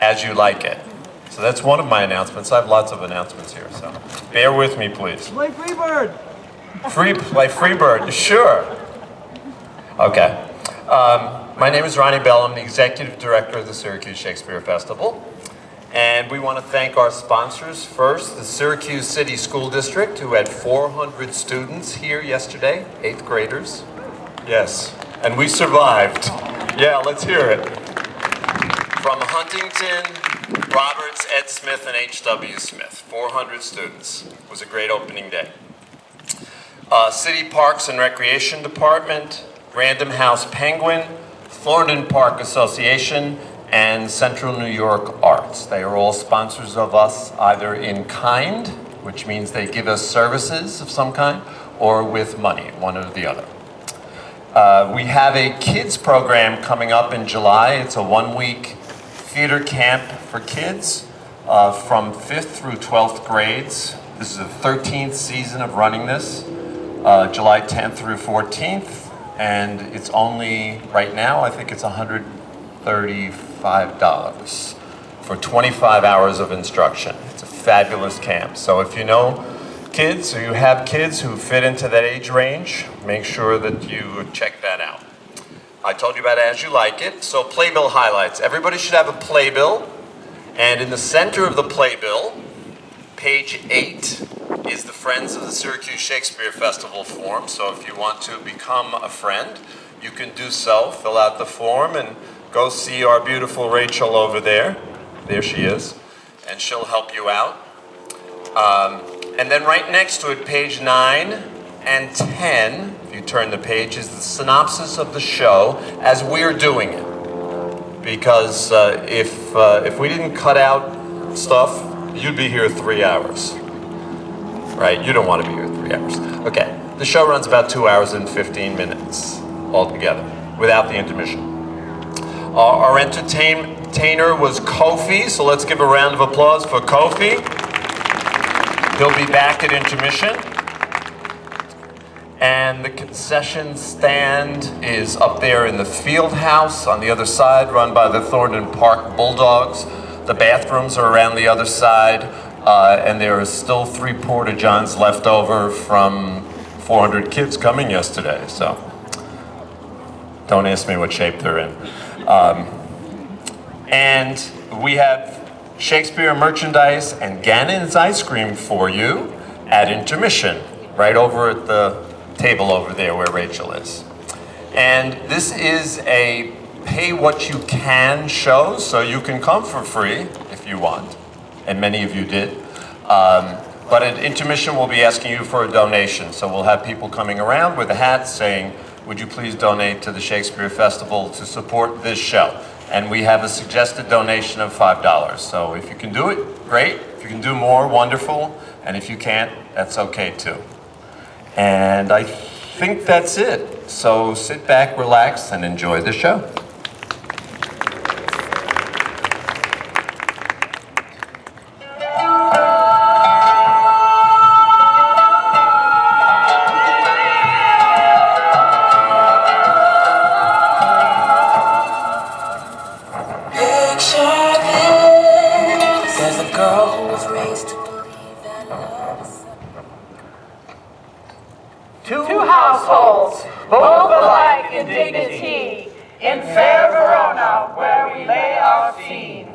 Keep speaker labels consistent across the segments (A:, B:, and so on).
A: As You Like It. So that's one of my announcements. I have lots of announcements here, so bear with me, please.
B: Play Freebird.
A: Play Freebird, sure. Okay. My name is Ronnie Bell. I'm the Executive Director of the Syracuse Shakespeare Festival. And we want to thank our sponsors. First, the Syracuse City School District, who had 400 students here yesterday, 8th graders. Yes, and we survived. Yeah, let's hear it. From Huntington, Roberts, Ed Smith, and H.W. Smith, 400 students. It was a great opening day. City Parks and Recreation Department, Random House Penguin, Thorndon Park Association, and Central New York Arts. They are all sponsors of us, either in kind, which means they give us services of some kind, or with money, one or the other. We have a kids program coming up in July. It's a one-week theater camp for kids from 5th through 12th grades. This is the 13th season of running this, July 10th through 14th, and it's only, right now, I think it's $135 for 25 hours of instruction. It's a fabulous camp. So if you know kids or you have kids who fit into that age range, make sure that you check that out. I told you about As You Like It. So playbill highlights. Everybody should have a playbill. And in the center of the playbill, page 8, is the Friends of the Syracuse Shakespeare Festival form. So if you want to become a friend, you can do so. Fill out the form and go see our beautiful Rachel over there. There she is. And she'll help you out. And then right next to it, page 9 and 10, if you turn the page, is the synopsis of the show as we're doing it. Because if we didn't cut out stuff, you'd be here 3 hours. Right? You don't want to be here 3 hours. Okay. The show runs about 2 hours and 15 minutes altogether, without the intermission. Our entertainer was Kofi, so let's give a round of applause for Kofi. He'll be back at intermission. And the concession stand is up there in the field house on the other side, run by the Thorndon Park Bulldogs. The bathrooms are around the other side, and there are still 3 porta-johns left over from 400 kids coming yesterday, so don't ask me what shape they're in. And we have Shakespeare merchandise and Gannon's ice cream for you at intermission, right over at the table over there where Rachel is. And this is a pay what you can show, so you can come for free if you want, and many of you did. But at intermission, we'll be asking you for a donation. So we'll have people coming around with a hat saying, would you please donate to the Shakespeare Festival to support this show? And we have a suggested donation of $5. So if you can do it, great. If you can do more, wonderful. And if you can't, that's okay too. And I think that's it. So sit back, relax, and enjoy the show.
C: Two households, both alike in dignity, in fair Verona, where we lay our scene.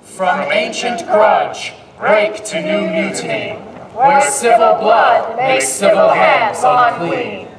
D: From ancient grudge, break to new mutiny, where civil blood makes civil hands unclean.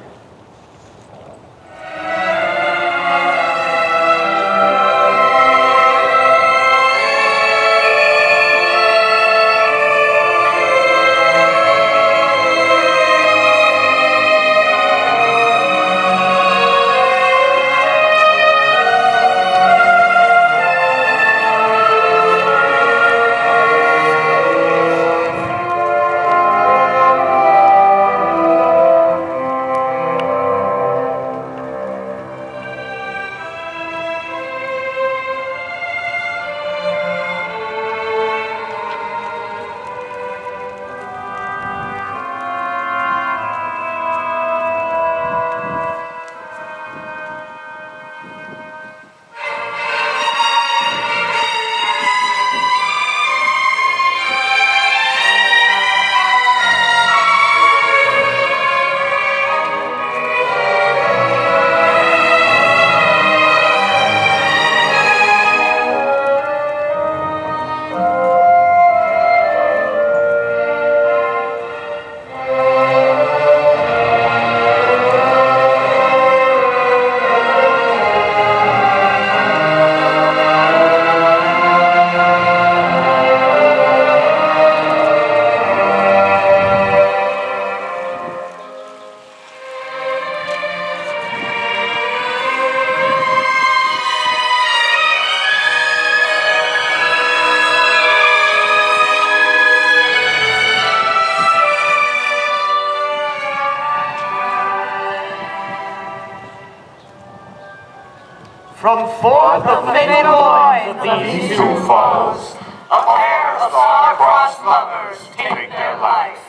C: From forth the fatal loins of these two foes, a pair of star-crossed lovers take their life.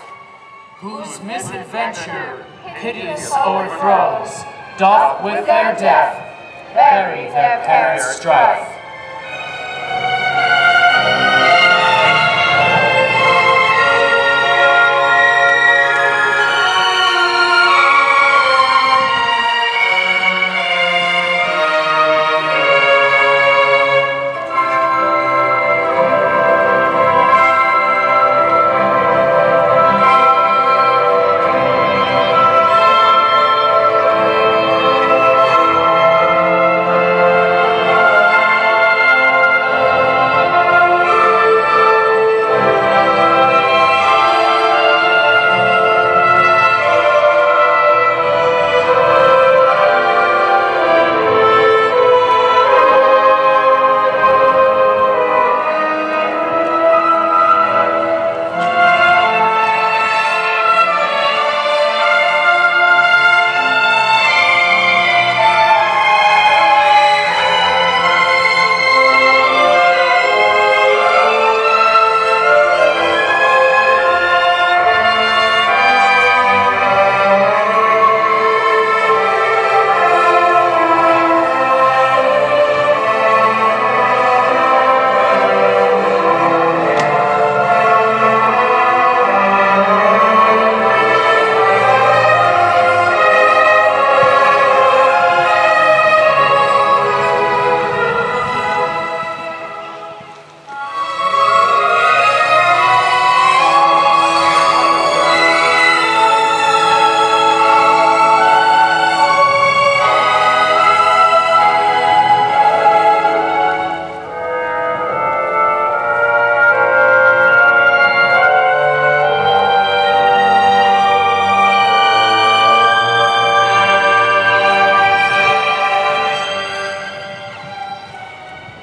D: Whose misadventure piteous o'erthrows, doth with their death bury their parents' strife.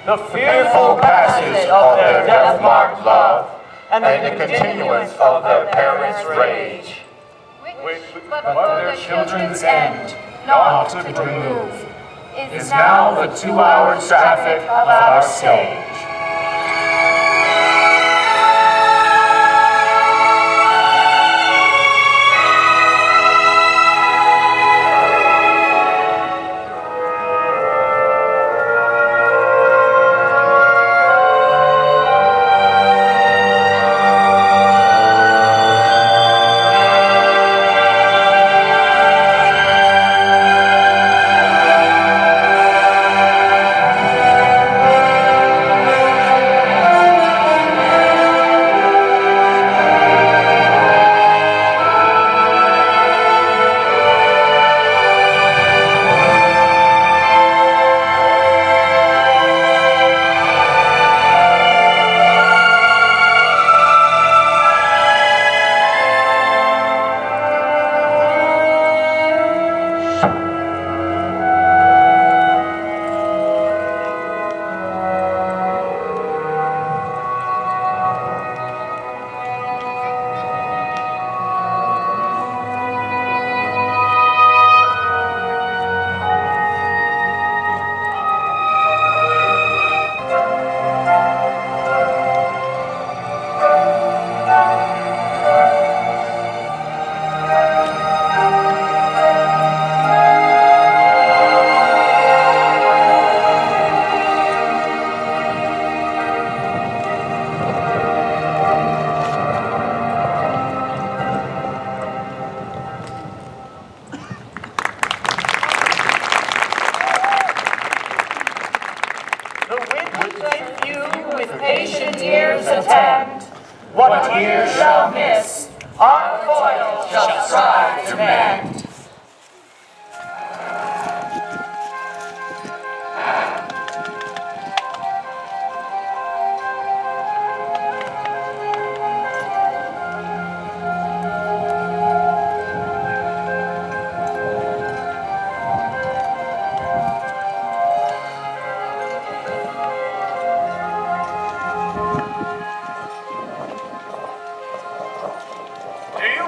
C: The fearful passage of their death-marked love, and the continuance of their parents' rage,
D: Which but their children's end naught could remove, is now the 2-hour traffic of our stage.
C: the winds and few with patient ears attend. What ears shall miss, our foil shall strive to mend.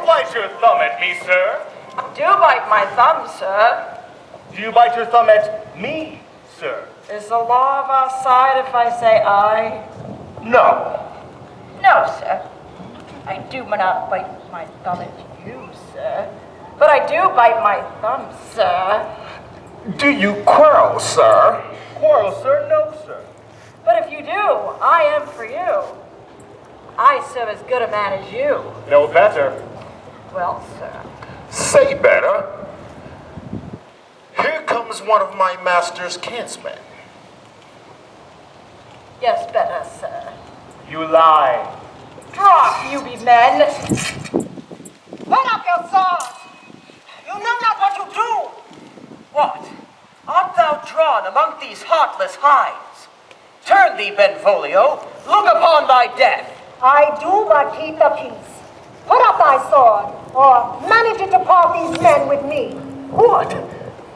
B: Bite your thumb at me, sir.
C: Do bite my thumb, sir.
B: Do you bite your thumb at me, sir.
C: Is the law of our side if I say aye?
B: No.
C: No, sir. I do not bite my thumb at you, sir. But I do bite my thumb, sir.
B: Do you quarrel, sir? Quarrel, sir? No, sir.
C: But if you do, I am for you. I serve as good a man as you.
B: No better.
C: Well, sir.
E: Say better. Here comes one of my master's kinsmen.
C: Yes, better, sir.
B: You lie.
C: Drop, you be men.
F: Put up your swords! You know not what you do!
C: What? Art thou drawn among these heartless hinds? Turn thee, Benvolio. Look upon thy death.
F: I do but keep the peace. Put up thy sword, or manage it to part these men with me.
C: What?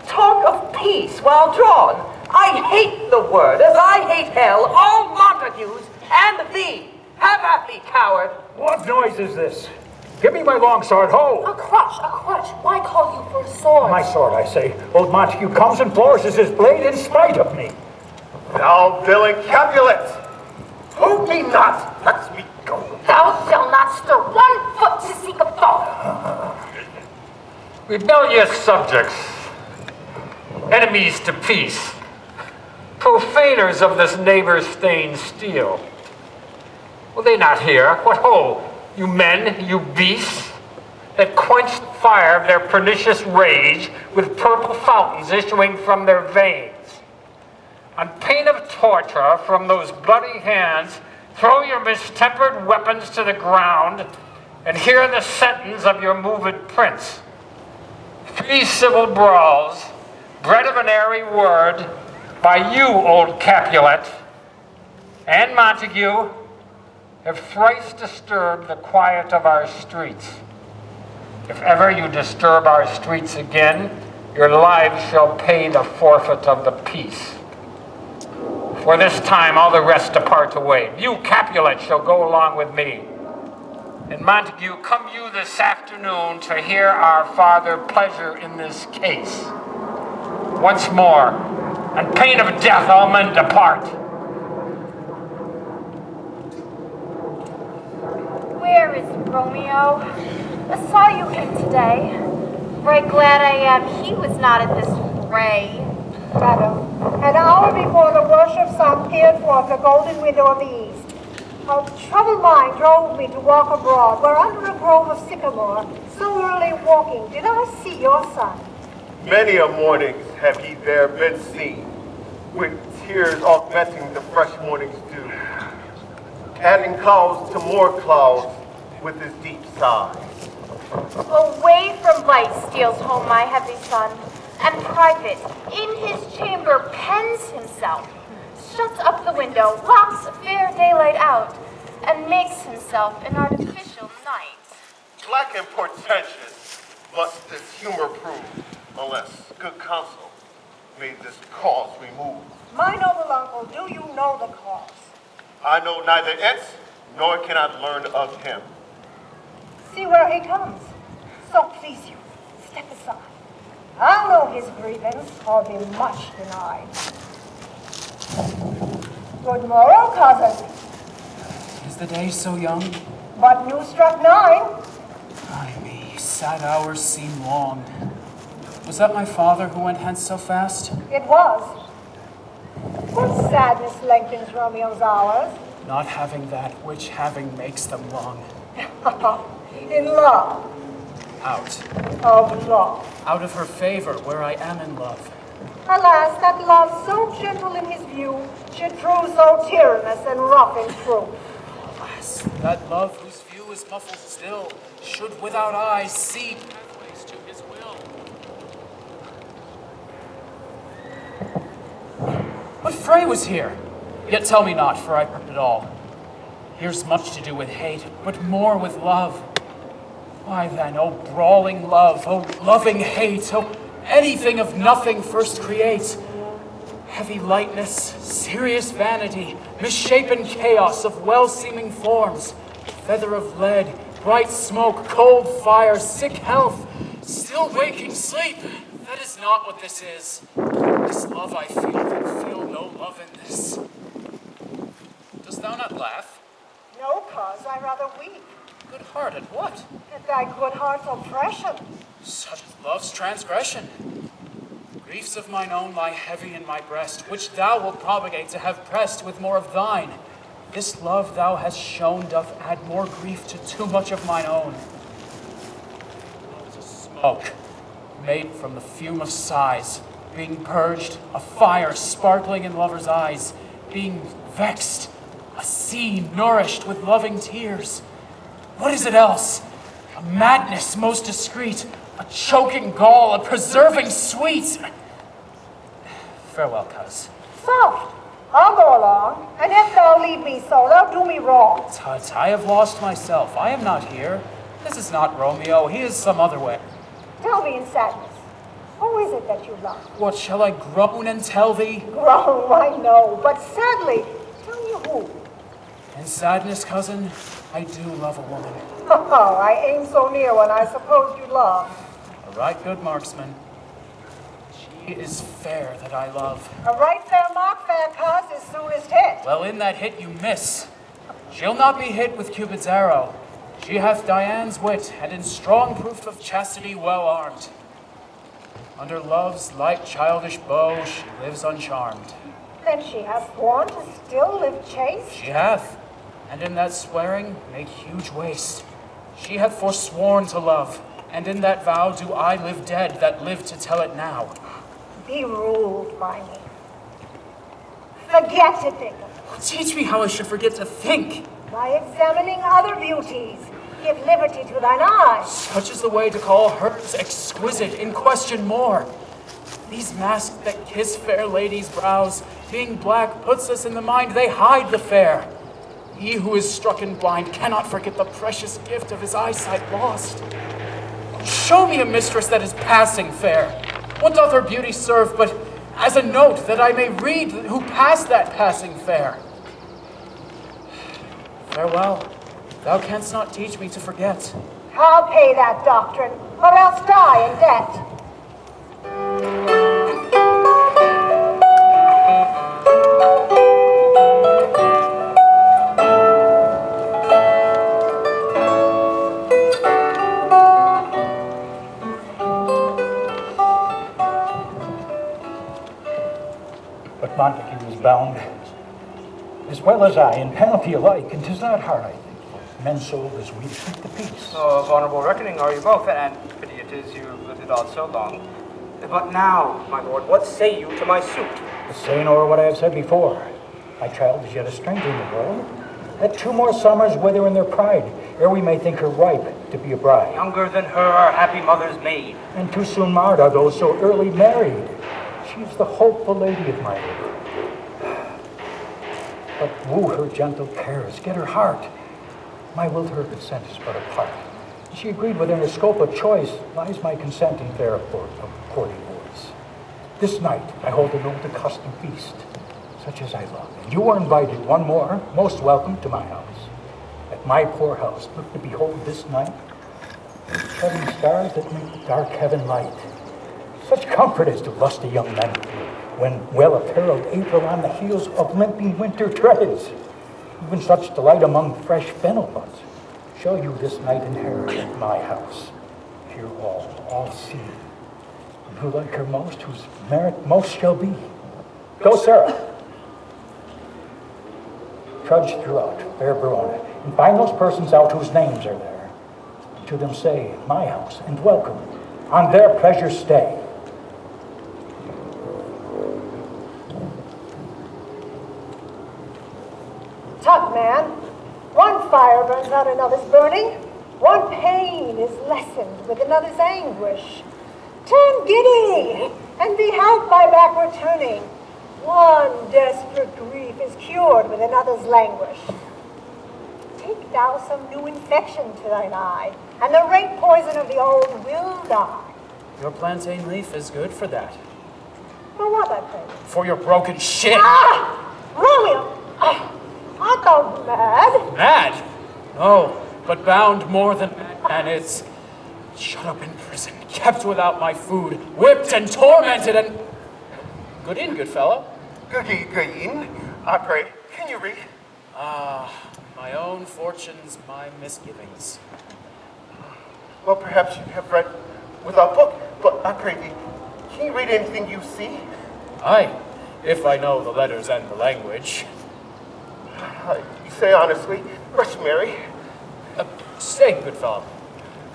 C: Talk of peace while drawn. I hate the word, as I hate hell, all Montagues, and thee. Have at thee, coward.
G: What noise is this? Give me my long sword, ho!
F: A crutch, a crutch. Why call you for a sword?
G: My sword, I say. Old Montague comes and flourishes his blade in spite of me.
B: Thou villain Capulet! Hold me not! Let me go.
F: Thou shalt not stir 1 foot to seek a foe.
G: Rebellious subjects, enemies to peace, profaners of this neighbor's stained steel. Will they not hear? What ho, you men, you beasts, that quench the fire of their pernicious rage with purple fountains issuing from their veins. On pain of torture from those bloody hands, throw your mistempered weapons to the ground and hear the sentence of your moved prince. 3 civil brawls, bred of an airy word, by you, old Capulet, and Montague, have thrice disturbed the quiet of our streets. If ever you disturb our streets again, your lives shall pay the forfeit of the peace. For this time all the rest depart away. You, Capulet, shall go along with me. And Montague, come you this afternoon to hear our farther pleasure in this case. Once more, on pain of death, all men depart.
H: Where is Romeo? I saw you in today. Right glad I am he was not at this fray.
F: Madam, an hour before the worship sun peered forth the golden window of the east, a troubled mind drove me to walk abroad, where under a grove of sycamore, so early walking, did I see your son.
B: Many a morning have he there been seen, with tears augmenting the fresh morning's dew, adding clouds to more clouds with his deep sighs.
H: Away from light steals home my heavy son, and private, in his chamber pens himself, shuts up the window, locks fair daylight out, and makes himself an artificial night.
B: Black and portentous must this humor prove, unless good counsel made this cause remove.
F: My noble uncle, do you know the cause?
B: I know neither it, nor can I learn of him.
F: See where he comes. So please you, step aside. I'll know his grievance, or be much denied. Good morrow, cousin.
D: Is the day so young?
F: But you struck 9.
D: Ay me, sad hours seem long. Was that my father who went hence so fast?
F: It was. What sadness lengthens Romeo's hours?
D: Not having that which having makes them long.
F: In love.
D: Out.
F: Of love.
D: Out of her favor, where I am in love.
F: Alas, that love so gentle in his view should prove so tyrannous and rough in truth.
D: Alas, that love whose view is muffled still should without eyes see pathways to his will. What fray was here? Yet tell me not, for I heard it all. Here's much to do with hate, but more with love. Why then, oh brawling love, oh loving hate, oh anything of nothing first creates. Heavy lightness, serious vanity, misshapen chaos of well-seeming forms, feather of lead, bright smoke, cold fire, sick health, still waking sleep. That is not what this is. This love I feel can feel no love in this. Dost thou not laugh?
F: No, cause I rather weep
D: Good-hearted, what?
F: at thy good heart's oppression.
D: Such is love's transgression. Griefs of mine own lie heavy in my breast, which thou wilt propagate to have pressed with more of thine. This love thou hast shown doth add more grief to too much of mine own. Love's a smoke, made from the fume of sighs, being purged, a fire sparkling in lovers' eyes, being vexed, a sea nourished with loving tears. What is it else? A madness most discreet, a choking gall, a preserving sweet. Farewell, coz.
F: Soft, I'll go along, and if thou leave me so, thou do me wrong.
D: Tut, I have lost myself. I am not here. This is not Romeo. He is some other way.
F: Tell me in sadness, who is it that you love?
D: What, shall I groan and tell thee?
F: Groan, I know, but sadly, tell me who.
D: In sadness, cousin, I do love a woman.
F: Oh, I aim so near when I suppose you love.
D: A right good marksman. She is fair that I love.
F: A right fair mark, fair cause, is soonest hit.
D: Well, in that hit you miss. She'll not be hit with Cupid's arrow. She hath Dian's wit, and in strong proof of chastity well armed. Under love's light childish bow she lives uncharmed.
F: Then she hath sworn to still live chaste.
D: She hath, and in that swearing make huge waste. She hath forsworn to love, and in that vow do I live dead that live to tell it now.
F: Be ruled by me. Forget to think of it.
D: Teach me how I should forget to think.
F: By examining other beauties, give liberty to thine eyes.
D: Such is the way to call hers exquisite, in question more. These masks that kiss fair ladies' brows, being black, puts us in the mind they hide the fair. He who is strucken blind cannot forget the precious gift of his eyesight lost. Show me a mistress that is passing fair. What doth her beauty serve but as a note that I may read who passed that passing fair? Farewell. Thou canst not teach me to forget.
F: I'll pay that doctrine, or else die in debt.
I: But Montague is bound, as well as I, in penalty alike, and 'tis not hard, I think, for men sold as we to keep the peace.
J: Oh, of honorable reckoning are you both, and pity it is you have lived it on so long. But now, my lord, what say you to my suit?
I: The say nor what I have said before. My child is yet a stranger in the world. Let 2 more summers wither in their pride, ere we may think her ripe to be a bride.
J: Younger than her our happy mother's maid.
I: And too soon marred are those so early married. She is the hopeful lady of my life. But woo her gentle cares, get her heart. My will to her consent is but a part. She agreed within her scope of choice, lies my consenting therefore of courting voice. This night I hold an old accustomed feast, such as I love. And you are invited, one more, most welcome to my house. At my poor house, look to behold this night, shedding stars that make the dark heaven light. Such comfort as do lusty young men feel, when well-apparelled April on the heels of limping winter treads. Even such delight among fresh fennel buds shall you this night inherit at my house. Here all see, and who like her most, whose merit most shall be. Go, Sarah. Trudge throughout fair Verona, and find those persons out whose names are there. To them say, my house, and welcome, on their pleasure stay.
F: Tut, man. One fire burns out another's burning. One pain is lessened with another's anguish. Turn giddy, and be helped by backward turning. One desperate grief is cured with another's languish. Take thou some new infection to thine eye, and the rank poison of the old will die.
D: Your plantain leaf is good for that.
F: For what, I pray?
D: For your broken shin.
F: Ah! Romeo! Art thou mad?
D: Mad? No, but bound more than mad, and it's shut up in prison, kept without my food, whipped and tormented, and Good in, good fellow.
B: Good evening. I pray. Can you read?
D: My own fortunes, my misgivings.
B: Well, perhaps you have read without book, but I pray thee, can you read anything you see?
D: Aye, if I know the letters and the language.
B: You say honestly, Fresh Mary.
D: Stay, good fellow.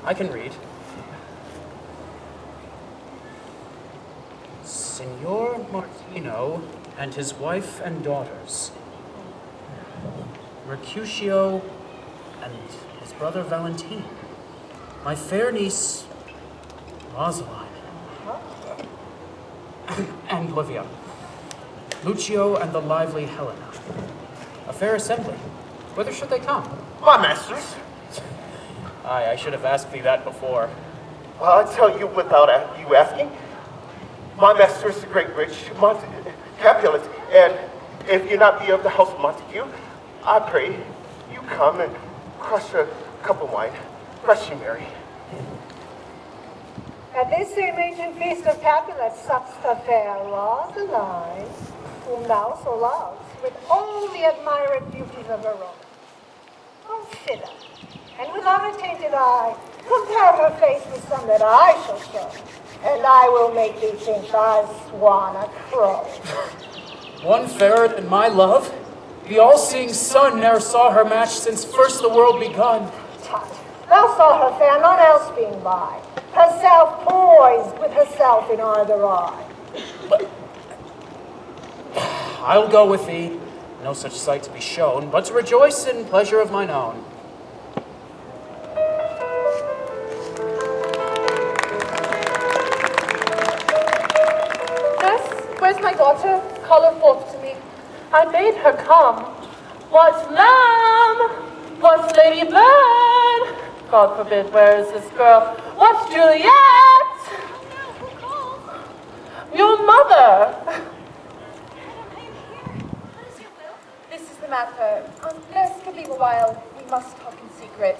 D: I can read. Signor Martino and his wife and daughters. Mercutio and his brother Valentine. My fair niece, Rosaline. And Livia. Lucio and the lively Helena. A fair assembly. Whither should they come?
B: My masters.
D: Aye, I should have asked thee that before.
B: Well, I tell you without you asking. My master is the great rich Capulet, and if you not be of the house of Montague, I pray you come and crush a cup of wine. Fresh Mary.
F: At this same ancient feast of Capulet sups the fair Rosaline, whom thou so loves, with all the admired beauties of her own. Consider, and without a tainted eye, compare her face with some that I shall show, and I will make thee think thy swan a crow.
D: One fairer than my love? The all-seeing sun ne'er saw her match since first the world begun.
F: Tut, thou saw her fair, none else being by, herself poised with herself in either eye.
D: I'll go with thee, no such sight to be shown, but to rejoice in pleasure of mine own.
K: Where's my daughter? Call her forth to me. I bade her come. What's lamb? What's ladybird? God forbid, where is this girl? What's Juliet? Your mother.
H: This is the matter. Nurse, could leave a while. We must talk in secret.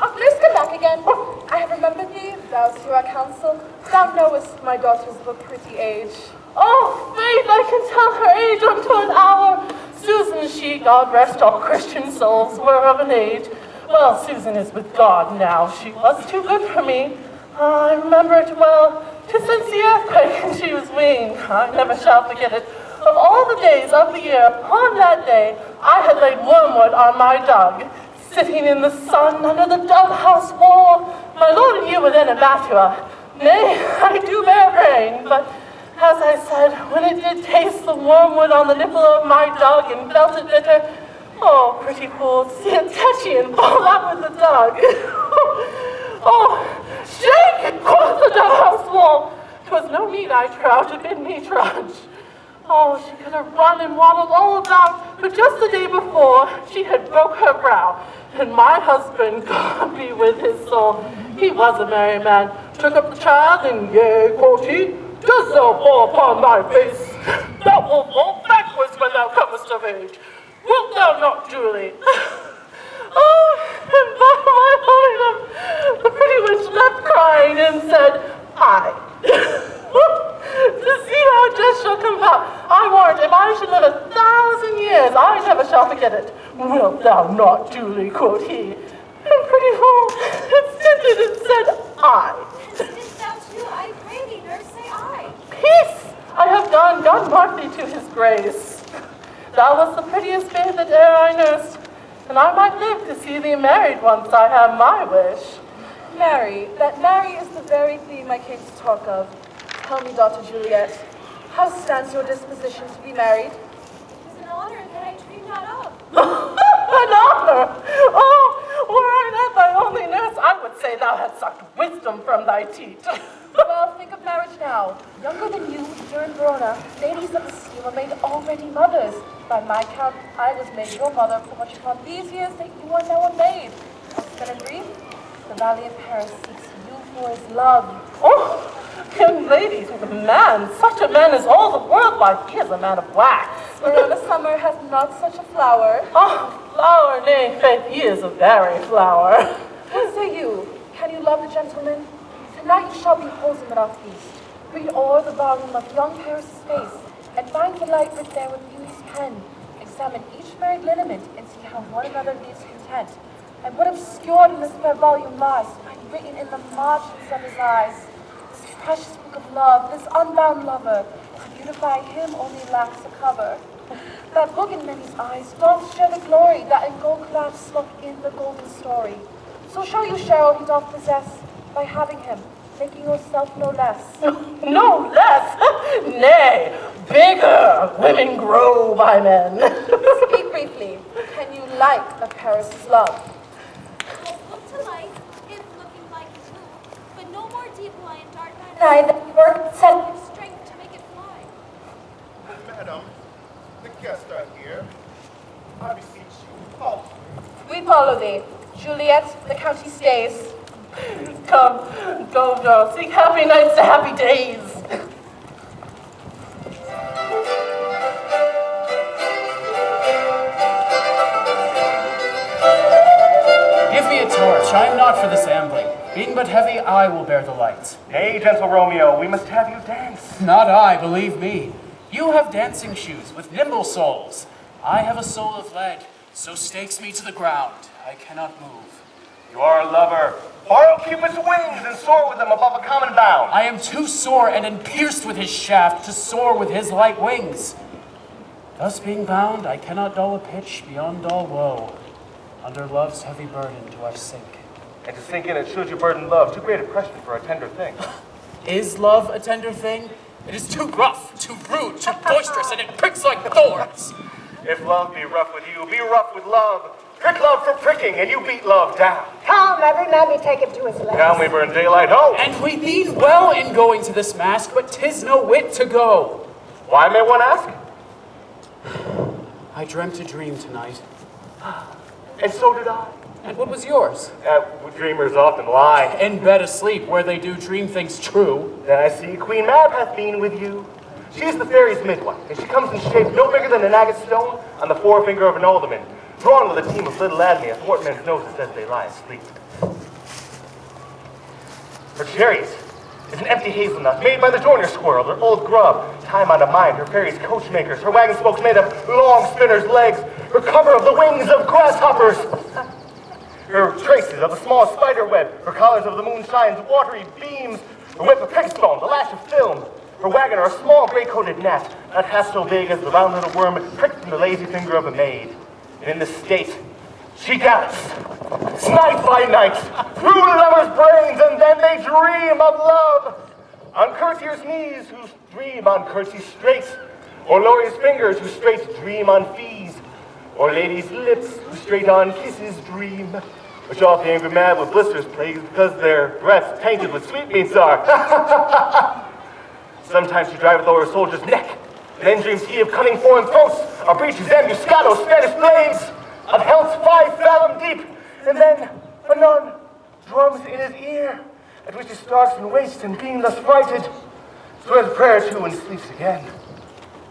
H: Nurse, come back again. I have remembered thee. Thou's to our counsel. Thou knowest my daughter's of a pretty age.
K: Oh, faith, I can tell her age unto an hour. Susan, she, God rest all Christian souls, were of an age. Well, Susan is with God now. She was too good for me. I remember it well. 'Tis since the earthquake and she was weaned. I never shall forget it. Of all the days of the year, upon that day, I had laid wormwood on my dug, sitting in the sun under the dove-house wall. My lord and you were then in Mantua. Nay, I do bear rain, but as I said, when it did taste the wormwood on the nipple of my dug and felt it bitter, oh, pretty fool, see it touchy and fall out with the dug. Oh, shake, quoth the dove-house wall. 'Twas no need, I trow, to bid me trudge. Oh, she could have run and waddled all about, but just the day before, she had broke her brow. And my husband, God be with his soul, he was a merry man, took up the child, and yea, quoth he, dost thou fall upon thy face? Thou wilt fall backwards when thou comest of age. Wilt thou not, Julie? Oh, and by my holy love, the pretty witch left crying and said, I. To see how just shall come about. I warrant if I should live 1,000 years, I never shall forget it. Wilt thou not, Julie, quoth he. And pretty fool, it stinted and said, I.
H: Didst thou too? I pray thee, nurse, say I.
K: Peace! I have done, God mark thee to his grace. Thou wast the prettiest babe that e'er I nursed, and I might live to see thee married once I have my wish.
L: Marry, that marry is the very theme I came to talk of. Tell me, daughter Juliet, how stands your disposition to be married?
H: It is an honor that I dreamed not of.
K: An honor! Oh, were I not thy only nurse, I would say thou hadst sucked wisdom from thy teat.
L: Well, think of marriage now. Younger than you, here in Verona, ladies of the sea were made already mothers. By my count, I was made your mother for much upon these years that you are now a maid. Then agree? The Valley of Paris seeks you for his love.
K: Oh, young ladies, with a man, such a man as all the world like, he is a man of wax.
L: Verona summer has not such a flower.
K: Oh, flower, nay, faith, he is a very flower.
L: What say you? Can you love the gentleman? Tonight you shall behold him at our feast. Read o'er the volume of young Paris' face, and find the light writ there with beauty's pen. Examine each married lineament, and see how one another leaves content. And what obscured in this fair volume lies, find written in the margins of his eyes. This precious book of love, this unbound lover, to beautify him only lacks a cover. That book in many's eyes doth share the glory that in gold clouds smoke in the golden story. So shall you share all he doth possess by having him, making yourself no less.
K: No less? Nay, bigger women grow by men.
L: Speak briefly. Can you like a Paris' love?
H: Look to light, if looking like blue, but no more deep lie in dark night.
L: I that work set
H: Strength to make it fly.
B: Madam, the guests are here. I beseech you, follow me.
L: We follow thee. Juliet, the county stays.
K: Come, go, girl, seek happy nights to happy days.
D: Give me a torch. I am not for this ambling. Being but heavy, I will bear the light.
J: Nay, gentle Romeo, we must have you dance.
D: Not I, believe me. You have dancing shoes with nimble soles. I have a soul of lead, so stakes me to the ground. I cannot move.
J: You are a lover. Borrow Cupid's wings and soar with them above a common bound.
D: I am too sore and pierced with his shaft to soar with his light wings. Thus being bound, I cannot dull a pitch beyond all woe. Under love's heavy burden do I sink.
J: And to sink in it should you burden love, too great a pressure for a tender thing.
D: Is love a tender thing? It is too rough, too rude, too boisterous, and it pricks like thorns.
J: If love be rough with you, be rough with love. Prick love for pricking, and you beat love down.
F: Come, every man may take him to his legs.
J: Down we burn daylight home.
D: And we mean well in going to this mask, but 'tis no wit to go.
J: Why, may one ask?
D: I dreamt a dream tonight.
J: And so did I.
D: And what was yours?
J: Dreamers often lie.
D: In bed asleep, where they do dream things true.
J: Then I see Queen Mab hath been with you. She is the fairy's midwife, and she comes in shape no bigger than an agate stone on the forefinger of an alderman, drawn with a team of little adney athwart men's noses as they lie asleep. Her cherries is an empty hazelnut made by the joiner squirrel, her old grub. Time out of mind, her fairies coachmakers, her wagon spokes made of long spinners' legs, her cover of the wings of grasshoppers. Her traces of the small spider web, her collars of the moonshine's watery beams, her whip of pickstone, the lash of film, her wagon are a small gray-coated gnat, not half so big as the round little worm pricked in the lazy finger of a maid. And in this state, she gallops, night by night, through lovers' brains, and then they dream of love. On courtiers' knees who dream on courtesy straight, or lawyers' fingers who straight dream on fees, or ladies' lips who straight on kisses dream, which off the angry mad with blisters plagues because their breaths tainted with sweetmeats are. Sometimes she driveth o'er a soldier's neck, and then dreams he of cunning foreign throats, of breaches, ambuscados, Spanish blades, of hells 5 fathom deep, and then anon drums in his ear, at which he starts and wastes, and being thus frighted, swears prayer to and sleeps again.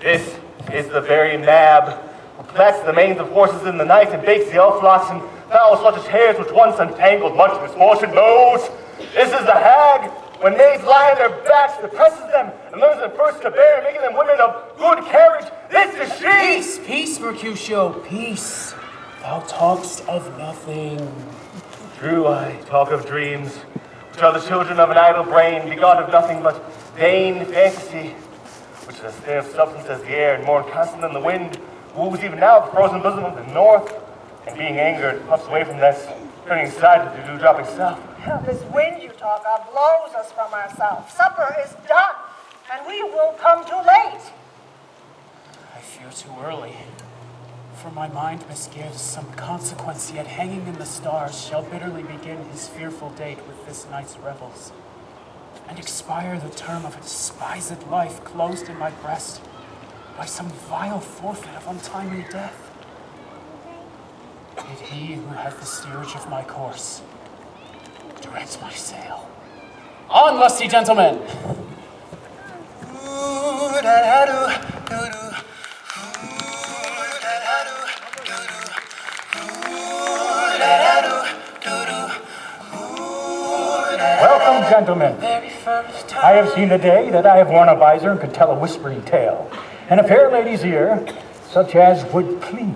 J: This is the very Mab, who plats the manes of horses in the night and bakes the elf flocks and fouls such as hairs which once untangled much misfortune knows. This is the hag, when maids lie on their backs, depresses them, and learns them first to bear, making them women of good carriage. This is she!
D: Peace, peace, Mercutio, peace. Thou talkst of nothing.
J: True, I talk of dreams, which are the children of an idle brain, begot of nothing but vain fantasy, which is as thin of substance as the air, and more inconstant than the wind, woos even now the frozen bosom of the north, and being angered, puffs away from thence, turning aside to the dew-dropping south.
F: This wind you talk of blows us from ourselves. Supper is done, and we will come too late.
D: I fear too early. For my mind misgives some consequence, yet hanging in the stars shall bitterly begin his fearful date with this night's revels, and expire the term of a despised life closed in my breast by some vile forfeit of untimely death. Yet he who hath the steerage of my course directs my sail. On, lusty gentlemen!
I: Welcome, gentlemen. I have seen a day that I have worn a visor and could tell a whispering tale. and a fair lady's ear, such as would please.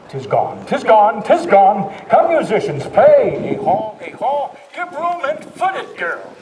I: 'Tis gone, 'tis gone, 'tis gone. Come, musicians, play. A haw, give room and foot it, girls.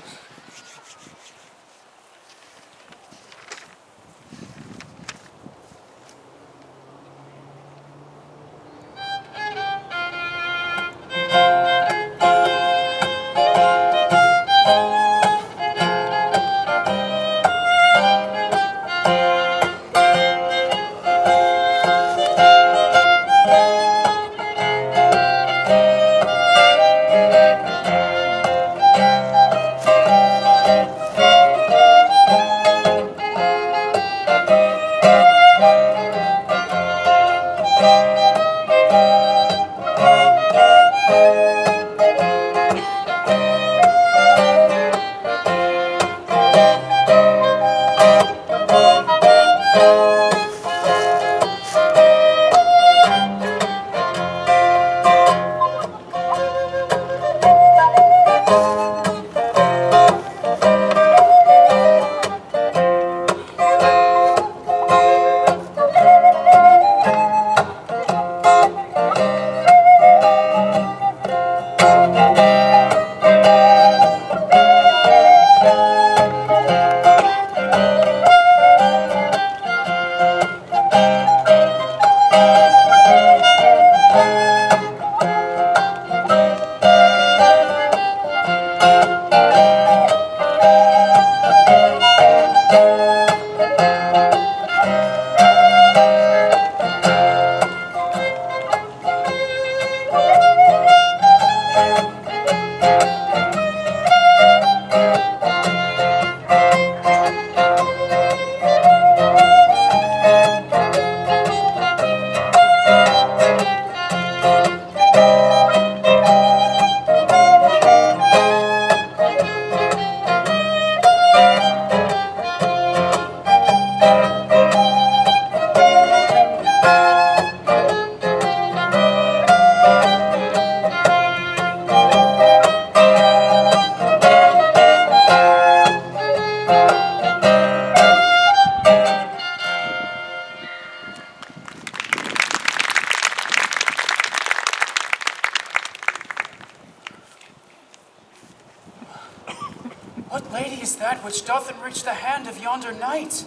D: What lady is that which doth enrich the hand of yonder knight?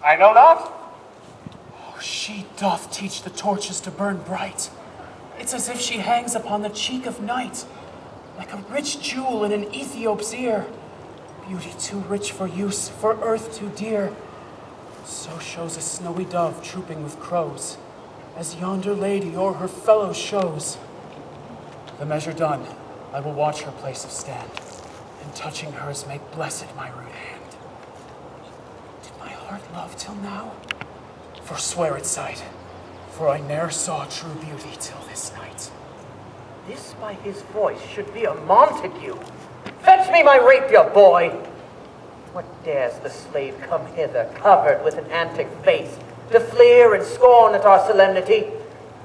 J: I know not.
D: Oh, she doth teach the torches to burn bright. It's as if she hangs upon the cheek of night, like a rich jewel in an Ethiop's ear. Beauty too rich for use, for earth too dear. So shows a snowy dove trooping with crows, as yonder lady o'er her fellows shows. The measure done, I will watch her place of stand, and touching hers make blessed my rude hand. Did my heart love till now? Forswear its sight, for I ne'er saw true beauty till this night.
C: This by his voice should be a Montague. Fetch me my rapier, boy! What dares the slave come hither, covered with an antic face, to fleer and scorn at our solemnity?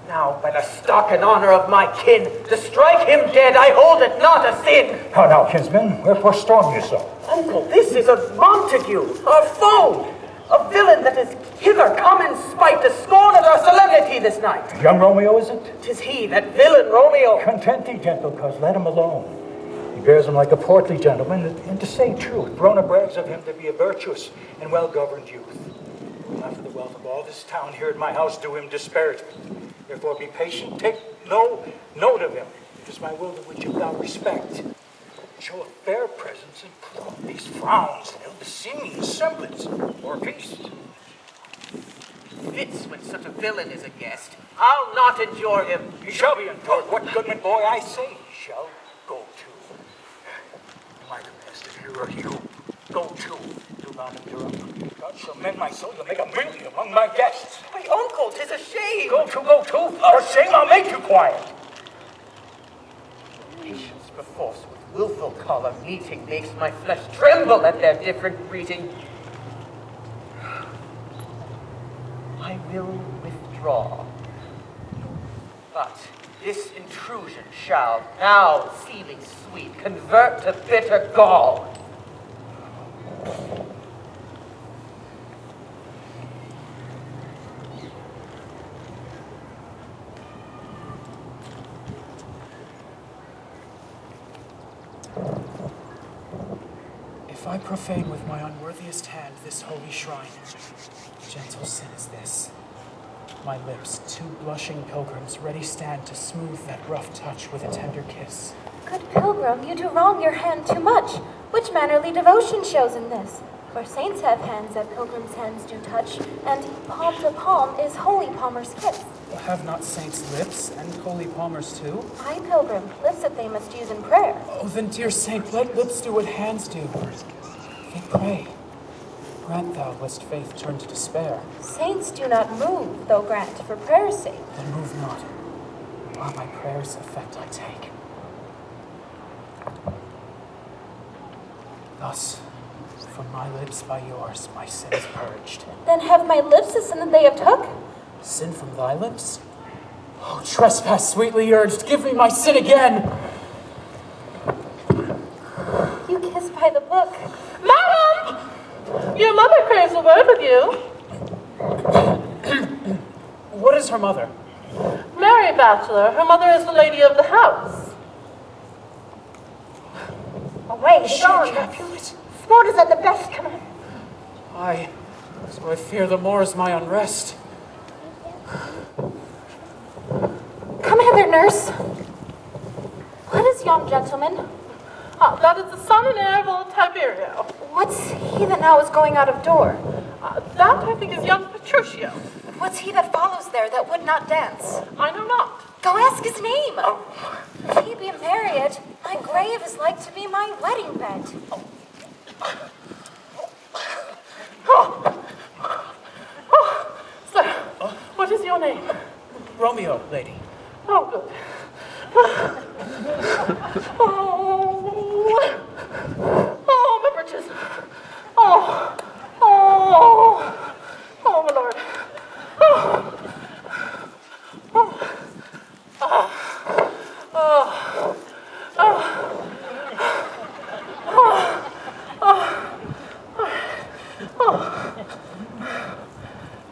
C: Now, by the stock and honor of my kin, to strike him dead, I hold it not a sin.
I: How now, kinsman, wherefore storm you so?
C: Uncle, this is a Montague, our foe, a villain that is hither come in spite to scorn at our solemnity this night.
I: Young Romeo, is it?
C: 'Tis he, that villain Romeo.
I: Content thee, gentle coz, let him alone. He bears him like a portly gentleman, and to say truth, Verona brags of him to be a virtuous and well-governed youth. After the wealth of all this town here at my house do him disparagement. Therefore be patient, take no note of him. It is my will to which you thou respect. Show a fair presence and put off these frowns and ill-beseeming semblance or feast.
C: Fits when such a villain is a guest. I'll not endure him.
I: He shall be endured. What goodman boy I say he shall go to. My best, if you are you, go to. Do not endure him. God shall mend my soul to make a million among my guests.
C: My uncle, 'tis a shame.
I: Go to, or shame I'll make you quiet.
C: Patience perforce with willful choler meeting makes my flesh tremble at their different greeting. I will withdraw. But this intrusion shall, now feeling sweet, convert to bitter gall.
D: If I profane with my unworthiest hand this holy shrine, gentle sin is this. My lips, two blushing pilgrims, ready stand to smooth that rough touch with a tender kiss.
M: Good pilgrim, you do wrong your hand too much. Which mannerly devotion shows in this? For saints have hands that pilgrims' hands do touch, and palm to palm is holy palmer's kiss.
D: Have not saints lips, and holy palmers too?
M: Aye, pilgrim, lips that they must use in prayer.
D: Oh, then, dear saint, let lips do what hands do. They pray. Grant thou, lest faith turn to despair.
M: Saints do not move, though grant for prayer's sake.
D: Then move not, while my prayers effect I take. Thus, from my lips by yours, my sin is purged.
M: Then have my lips the sin that they have took?
D: Sin from thy lips? Oh, trespass sweetly urged, give me my sin again!
M: You kiss by the book.
K: Madam! Your mother craves a word with you.
D: What is her mother?
K: Mary Bachelor. Her mother is the lady of the house.
F: Away,
D: She
F: gone.
D: Capulet.
F: Sport is at the best, come on.
D: Aye, so I fear the more is my unrest.
M: Come hither, nurse. What is yon gentleman?
K: Ah, that is the son and heir of old Tiberio.
M: What's he that now is going out of door?
K: That, I think, is young Petruchio.
M: What's he that follows there that would not dance?
K: I know not.
M: Go ask his name. If he be married, my grave is like to be my wedding bed.
K: Sir, what is your name?
D: Romeo, lady.
K: Oh, good. Oh, my britches. Oh, my lord.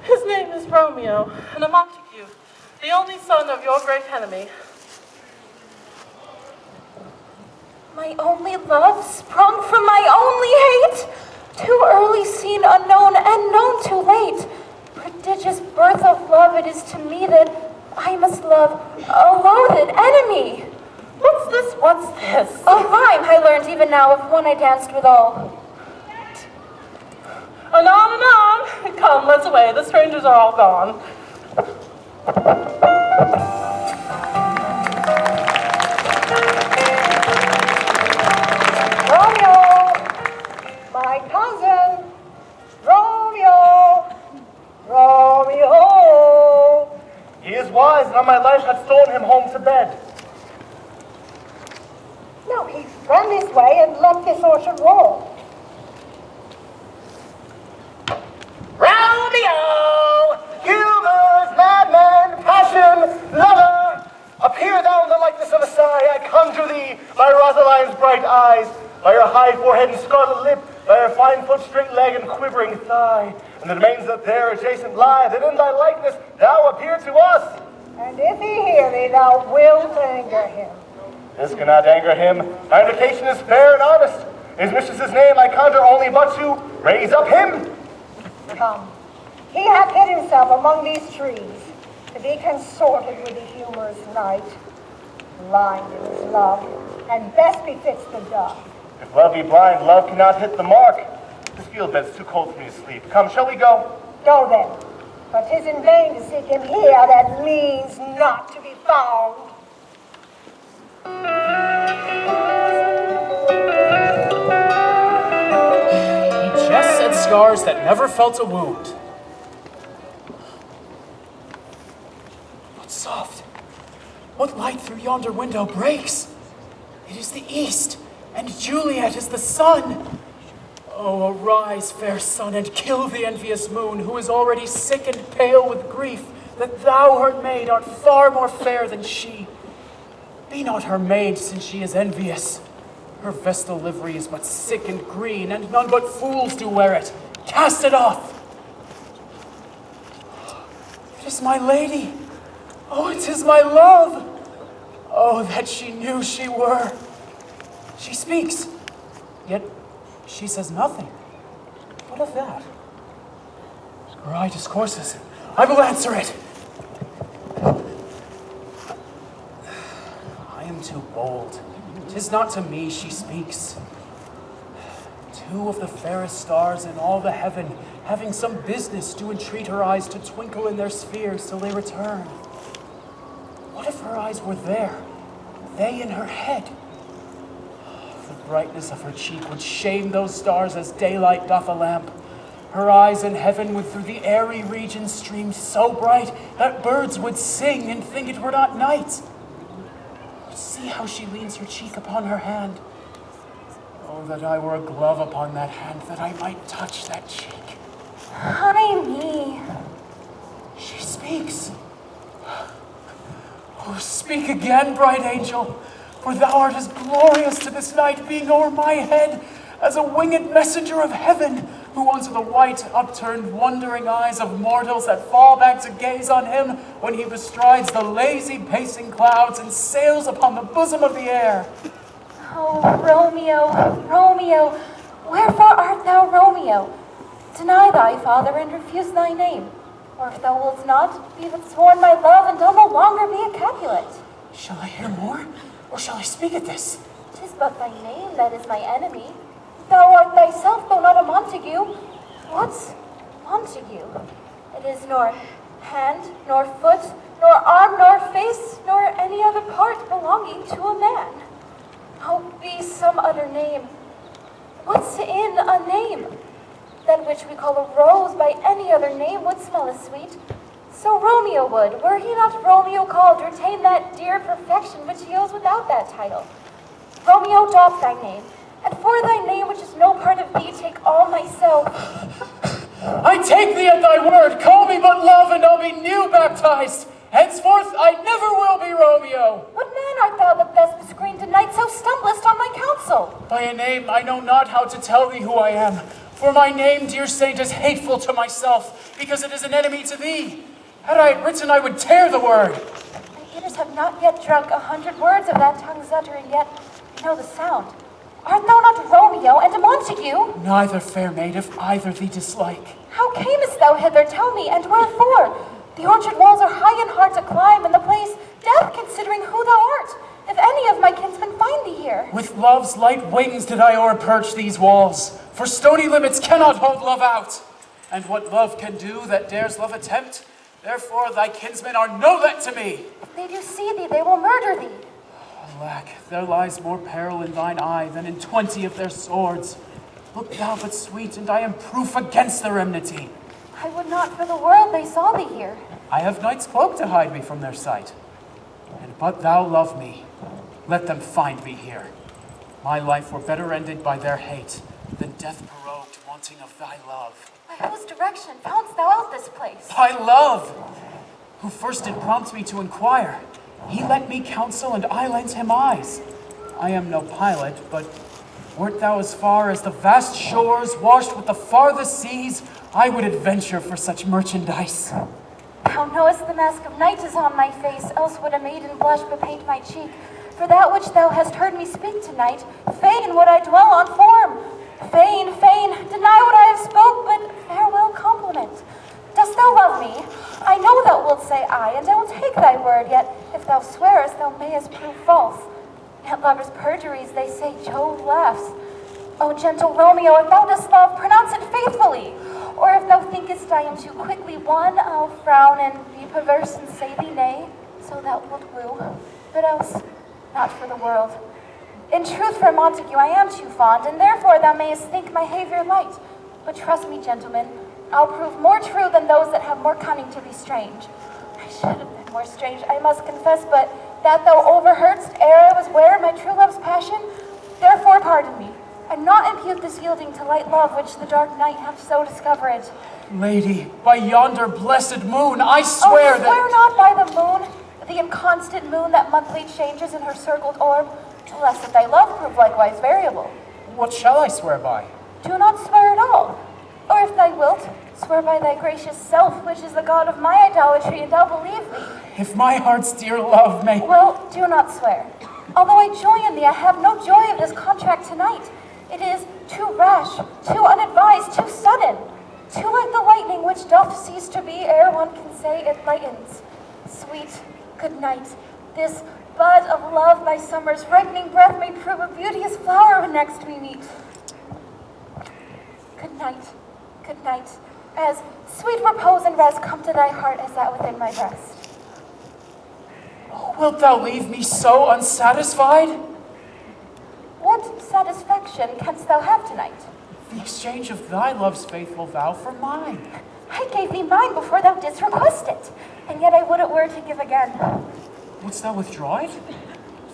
K: His name is Romeo, and a Montague, the only son of your great enemy.
M: My only love sprung from my only hate. Too early seen, unknown, and known too late. Prodigious birth of love it is to me that I must love a loathed enemy.
K: What's this? What's this?
M: A rhyme I learned even now of one I danced withal.
K: Anon, anon. Come, let's away. The strangers are all gone.
F: Romeo, my cousin. Romeo, Romeo.
J: He is wise, and on my life hath stolen him home to bed.
F: No, he ran this way and left this orchard wall.
J: Romeo, humors, madman, passion, lover, appear thou in the likeness of a sigh. I conjure thee by Rosaline's bright eyes, by her high forehead and scarlet lip, by her fine foot, straight leg, and quivering thigh, and the domains that there adjacent lie, that in thy likeness thou appear to us.
F: And if he hear thee, thou wilt anger him.
J: This cannot anger him. My invitation is fair and honest. His mistress's name I conjure only but to raise up him.
F: Come, he hath hid himself among these trees to be consorted with the humorous knight, blind in his love, and best befits the dove.
J: If love be blind, love cannot hit the mark. This field bed's too cold for me to sleep. Come, shall we go?
F: Go then, but 'tis in vain to seek him here that means not to be found.
D: He jests at scars that never felt a wound. What soft, what light through yonder window breaks? It is the east, and Juliet is the sun. Oh, arise, fair sun, and kill the envious moon, who is already sick and pale with grief, that thou, her maid, art far more fair than she. Be not her maid, since she is envious. Her vestal livery is but sick and green, and none but fools do wear it. Cast it off! It is my lady. Oh, it is my love. Oh, that she knew she were. She speaks, yet She says nothing. What of that? Her eye discourses. I will answer it. I am too bold. 'Tis not to me she speaks. Two of the fairest stars in all the heaven, having some business, do entreat her eyes to twinkle in their spheres till they return. What if her eyes were there, they in her head? The brightness of her cheek would shame those stars as daylight doth a lamp. Her eyes in heaven would through the airy regions stream so bright that birds would sing and think it were not night. See how she leans her cheek upon her hand. Oh, that I were a glove upon that hand, that I might touch that cheek.
M: Ay me.
D: She speaks. Oh, speak again, bright angel, for thou art as glorious to this night, being o'er my head as a winged messenger of heaven, who unto the white, upturned, wondering eyes of mortals that fall back to gaze on him when he bestrides the lazy pacing clouds and sails upon the bosom of the air.
M: Oh, Romeo, Romeo, wherefore art thou Romeo? Deny thy father and refuse thy name. Or if thou wilt not, be but sworn my love, and I'll no longer be a Capulet.
D: Shall I hear more, or shall I speak at this?
M: 'Tis but thy name that is my enemy. Thou art thyself, though not a Montague. What's Montague? It is nor hand, nor foot, nor arm, nor face, nor any other part belonging to a man. Oh, be some other name. What's in a name? That which we call a rose by any other name would smell as sweet. So Romeo would, were he not Romeo called, retain that dear perfection which he owes without that title. Romeo, doff thy name, and for thy name which is no part of thee, take all myself.
D: I take thee at thy word. Call me but love, and I'll be new baptized. Henceforth I never will be Romeo.
M: What man art thou that thus bescreened a knight, so stumblest on my counsel?
D: By a name I know not how to tell thee who I am. For my name, dear saint, is hateful to myself, because it is an enemy to thee. Had I it written, I would tear the word.
M: My ears have not yet drunk 100 words of that tongue's uttering, yet know the sound. Art thou not Romeo and a Montague?
D: Neither, fair maid, if either thee dislike.
M: How camest thou hither, tell me, and wherefore? The orchard walls are high and hard to climb, and the place death, considering who thou art, if any of my kinsmen find thee here.
D: With love's light wings did I o'erperch these walls, for stony limits cannot hold love out. And what love can do that dares love attempt, therefore thy kinsmen are no let to me.
M: If they do see thee, they will murder thee.
D: Alack, there lies more peril in thine eye than in 20 of their swords. Look thou but sweet, and I am proof against their enmity.
M: I would not for the world they saw thee here.
D: I have night's cloak to hide me from their sight. And but thou love me, let them find me here. My life were better ended by their hate than death prorogued wanting of thy love.
M: By whose direction foundst thou out this place?
D: By love, who first did prompt me to inquire. He let me counsel, and I lent him eyes. I am no pilot, but wert thou as far as the vast shores washed with the farthest seas, I would adventure for such merchandise.
M: Thou knowest the mask of night is on my face, else would a maiden blush bepaint my cheek. For that which thou hast heard me speak tonight, fain would I dwell on form. Fain, deny what I have spoke, but farewell compliment. Dost thou love me? I know thou wilt say aye, and I will take thy word, yet if thou swearest, thou mayest prove false. At lovers' perjuries, they say Jove laughs. O gentle Romeo, if thou dost love, pronounce it faithfully. Or if thou thinkest I am too quickly won, I'll frown and be perverse and say thee nay, so thou wilt woo. But else, not for the world. In truth, for Montague, I am too fond, and therefore thou mayest think my behavior light. But trust me, gentlemen, I'll prove more true than those that have more cunning to be strange. I should have been more strange, I must confess, but that thou overheardst ere I was ware my true love's passion, therefore pardon me, and not impute this yielding to light love which the dark night hath so discovered.
D: Lady, by yonder blessed moon, I swear that—
M: swear not by the moon, the inconstant moon that monthly changes in her circled orb, lest that thy love prove likewise variable.
D: What shall I swear by?
M: Do not swear at all. Or if thou wilt, swear by thy gracious self, which is the god of my idolatry, and I'll believe thee.
D: If my heart's dear love may—
M: Well, do not swear. Although I joy in thee, I have no joy of this contract tonight. It is too rash, too unadvised, too sudden, too like the lightning which doth cease to be ere one can say it lightens. Sweet, good night. This bud of love by summer's ripening breath may prove a beauteous flower when next we meet. Good night, as sweet repose and rest come to thy heart as that within my breast.
D: Oh, wilt thou leave me so unsatisfied?
M: What satisfaction canst thou have tonight?
D: The exchange of thy love's faithful vow for mine.
M: I gave thee mine before thou didst request it, and yet I would it were to give again.
D: Wouldst thou withdraw it?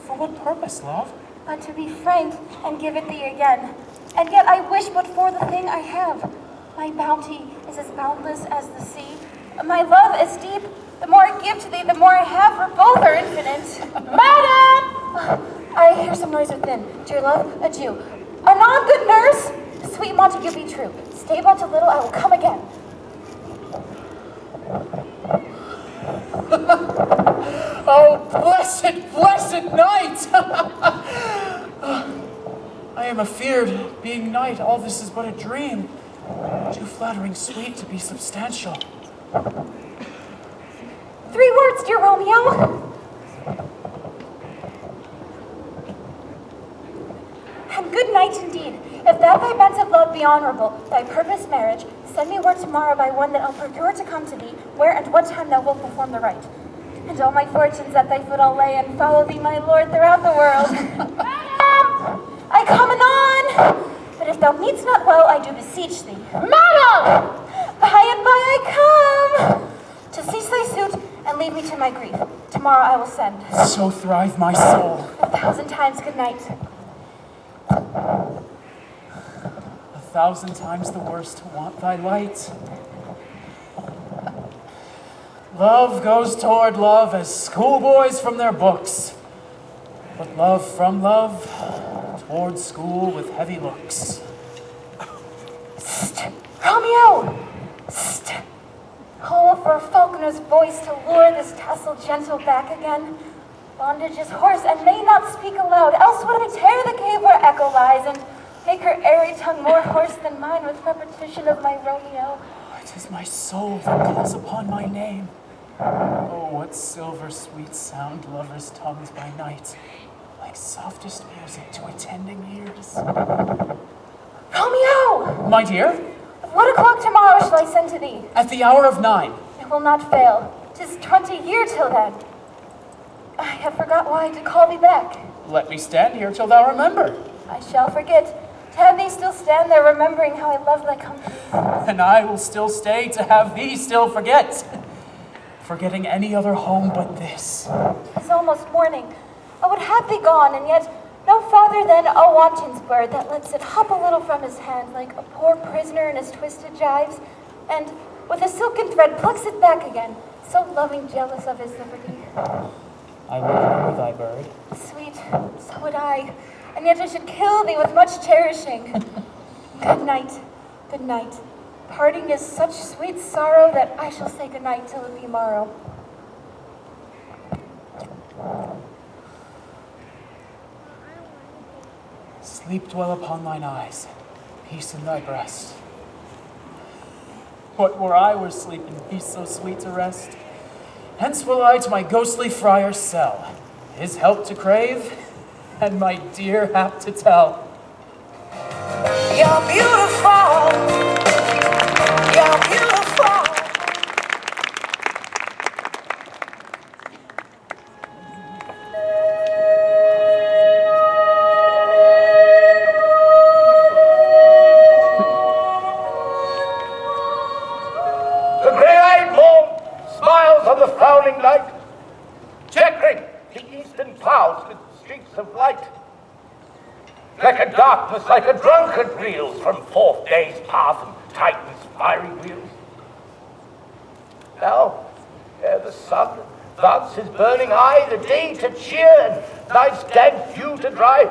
D: For what purpose, love?
M: But to be frank and give it thee again. And yet I wish but for the thing I have. My bounty is as boundless as the sea. My love is deep. The more I give to thee, the more I have, for both are infinite. Madam! I hear some noise within. Dear love, adieu. Anon, good nurse! Sweet Montague, be true. Stay but a little, I will come again.
D: Oh, blessed night! I am afeard, being night, all this is but a dream. Too flattering sweet to be substantial.
M: 3 words, dear Romeo. And good night indeed. If that thy bent of love be honorable, thy purpose marriage, send me word tomorrow by one that I'll procure to come to thee, where and what time thou wilt perform the rite. And all my fortunes at thy foot I'll lay, and follow thee, my lord, throughout the world. Madam! I come anon! But if thou meet'st not well, I do beseech thee. Madam! By and by I come! To cease thy suit, and leave me to my grief. Tomorrow I will send.
D: So thrive my soul.
M: 1,000 times good night.
D: 1,000 times the worst to want thy light. Love goes toward love as schoolboys from their books, but love from love toward school with heavy looks.
M: St! Romeo! St! Oh, for a falconer's voice to lure this tasseled gentle back again. Bondage is hoarse and may not speak aloud, else would I tear the cave where echo lies and make her airy tongue more hoarse than mine with repetition of my Romeo.
D: It is my soul that calls upon my name. Oh, what silver sweet sound lovers' tongues by night, like softest music to attending ears.
M: Romeo!
D: My dear?
M: At what o'clock tomorrow shall I send to thee?
D: At the hour of 9.
M: It will not fail. 'Tis 20 years till then. I have forgot why to call thee back.
D: Let me stand here till thou remember.
M: I shall forget. To have thee still stand there remembering how I love thy company.
D: And I will still stay to have thee still forget. Forgetting any other home but this.
M: 'Tis almost morning. I would have thee gone, and yet no farther than a wanton's bird that lets it hop a little from his hand like a poor prisoner in his twisted gyves, and with a silken thread plucks it back again, so loving jealous of his liberty.
D: I would remember thy bird.
M: Sweet, so would I, and yet I should kill thee with much cherishing. Good night, good night. Parting is such sweet sorrow that I shall say good night till it be morrow.
D: Sleep dwell upon thine eyes, peace in thy breast. What were I were sleep and peace so sweet to rest? Hence will I to my ghostly friar's cell, his help to crave, and my dear hap to tell.
C: You're beautiful. You're beautiful.
J: The grey-eyed moon smiles on the frowning night, checkering the eastern clouds with streaks of light. Like a darkness, like a drunkard reels from fourth day's path and Titan's fiery wheels. Now, ere the sun advance his burning eye, the day to cheer and night's dank dew to dry,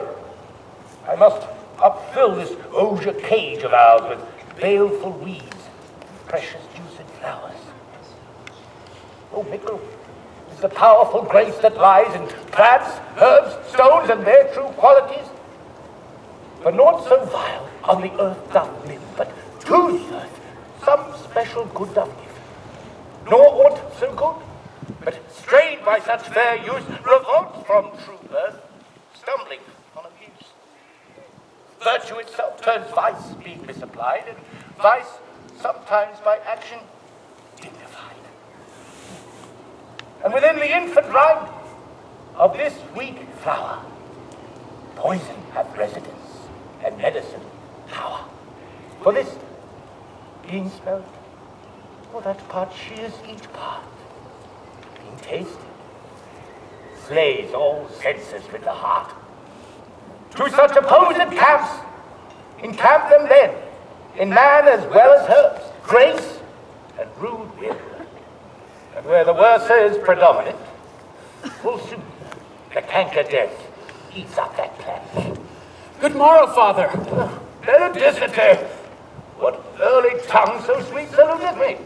J: I must upfill this osier cage of ours with baleful weeds, precious juiced flowers. Oh, mickle is the powerful grace that lies in plants, herbs, stones, and their true qualities. For naught so vile on the earth doth live, but to the earth some special good doth give. Nor aught so good, but strained by such fair use, revolts from true birth, stumbling on abuse. Virtue itself turns vice, being misapplied, and vice sometimes by action dignified. And within the infant rind of this weak flower, poison hath residence, and medicine power. For this, being smelt, for that part shears each part, being tasted, slays all senses with the heart. To such opposed camps, encamp them then, in man as well as herbs, grace and rude will. And where the worse is predominant, full soon the canker death eats up that plant.
D: Good morrow, Father.
J: Benedicite, what early tongue so sweet saluteth me?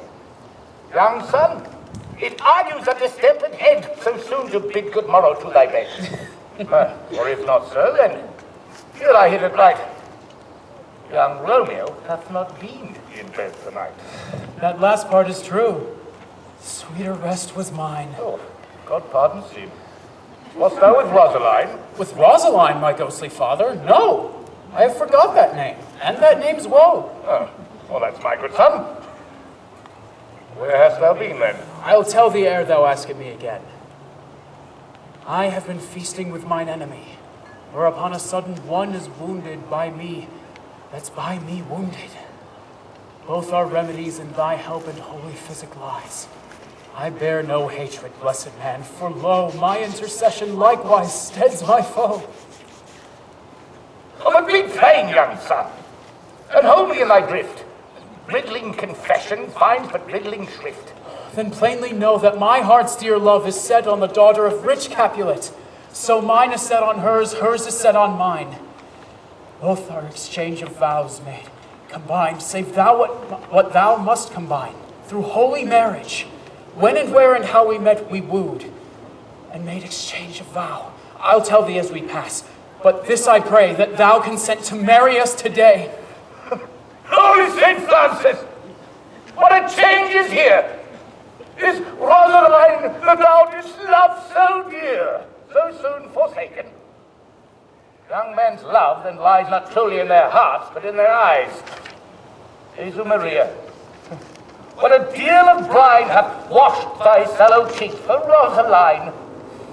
J: Young son, it argues a distempered head so soon to bid good morrow to thy bed. Or if not so, then here I hit it right. Young Romeo hath not been in bed tonight.
D: That last part is true. Sweeter rest was mine.
J: Oh, God pardon thee. Wast thou with Rosaline?
D: With Rosaline, my ghostly father? No! I have forgot that name, and that name's woe.
J: Oh, well, that's my good son. Where hast thou been, then?
D: I'll tell thee ere thou ask it me again. I have been feasting with mine enemy, whereupon a sudden one is wounded by me, that's by me wounded. Both our remedies in thy help and holy physic lies. I bear no hatred, blessed man, for lo, my intercession likewise steads my foe.
J: But be plain, young son, and hold me in thy drift. Riddling confession finds but riddling shrift.
D: Then plainly know that my heart's dear love is set on the daughter of rich Capulet. So mine is set on hers, hers is set on mine. Both our exchange of vows made, combined, save thou what thou must combine, through holy marriage. When and where and how we met, we wooed, and made exchange of vow. I'll tell thee as we pass, but this I pray, that thou consent to marry us today.
J: Holy St. Francis, what a change is here! Is Rosaline, that thou didst love so dear, so soon forsaken? Young men's love then lies not truly in their hearts, but in their eyes. Jesu Maria, what a deal of brine hath washed thy sallow cheek for Rosaline!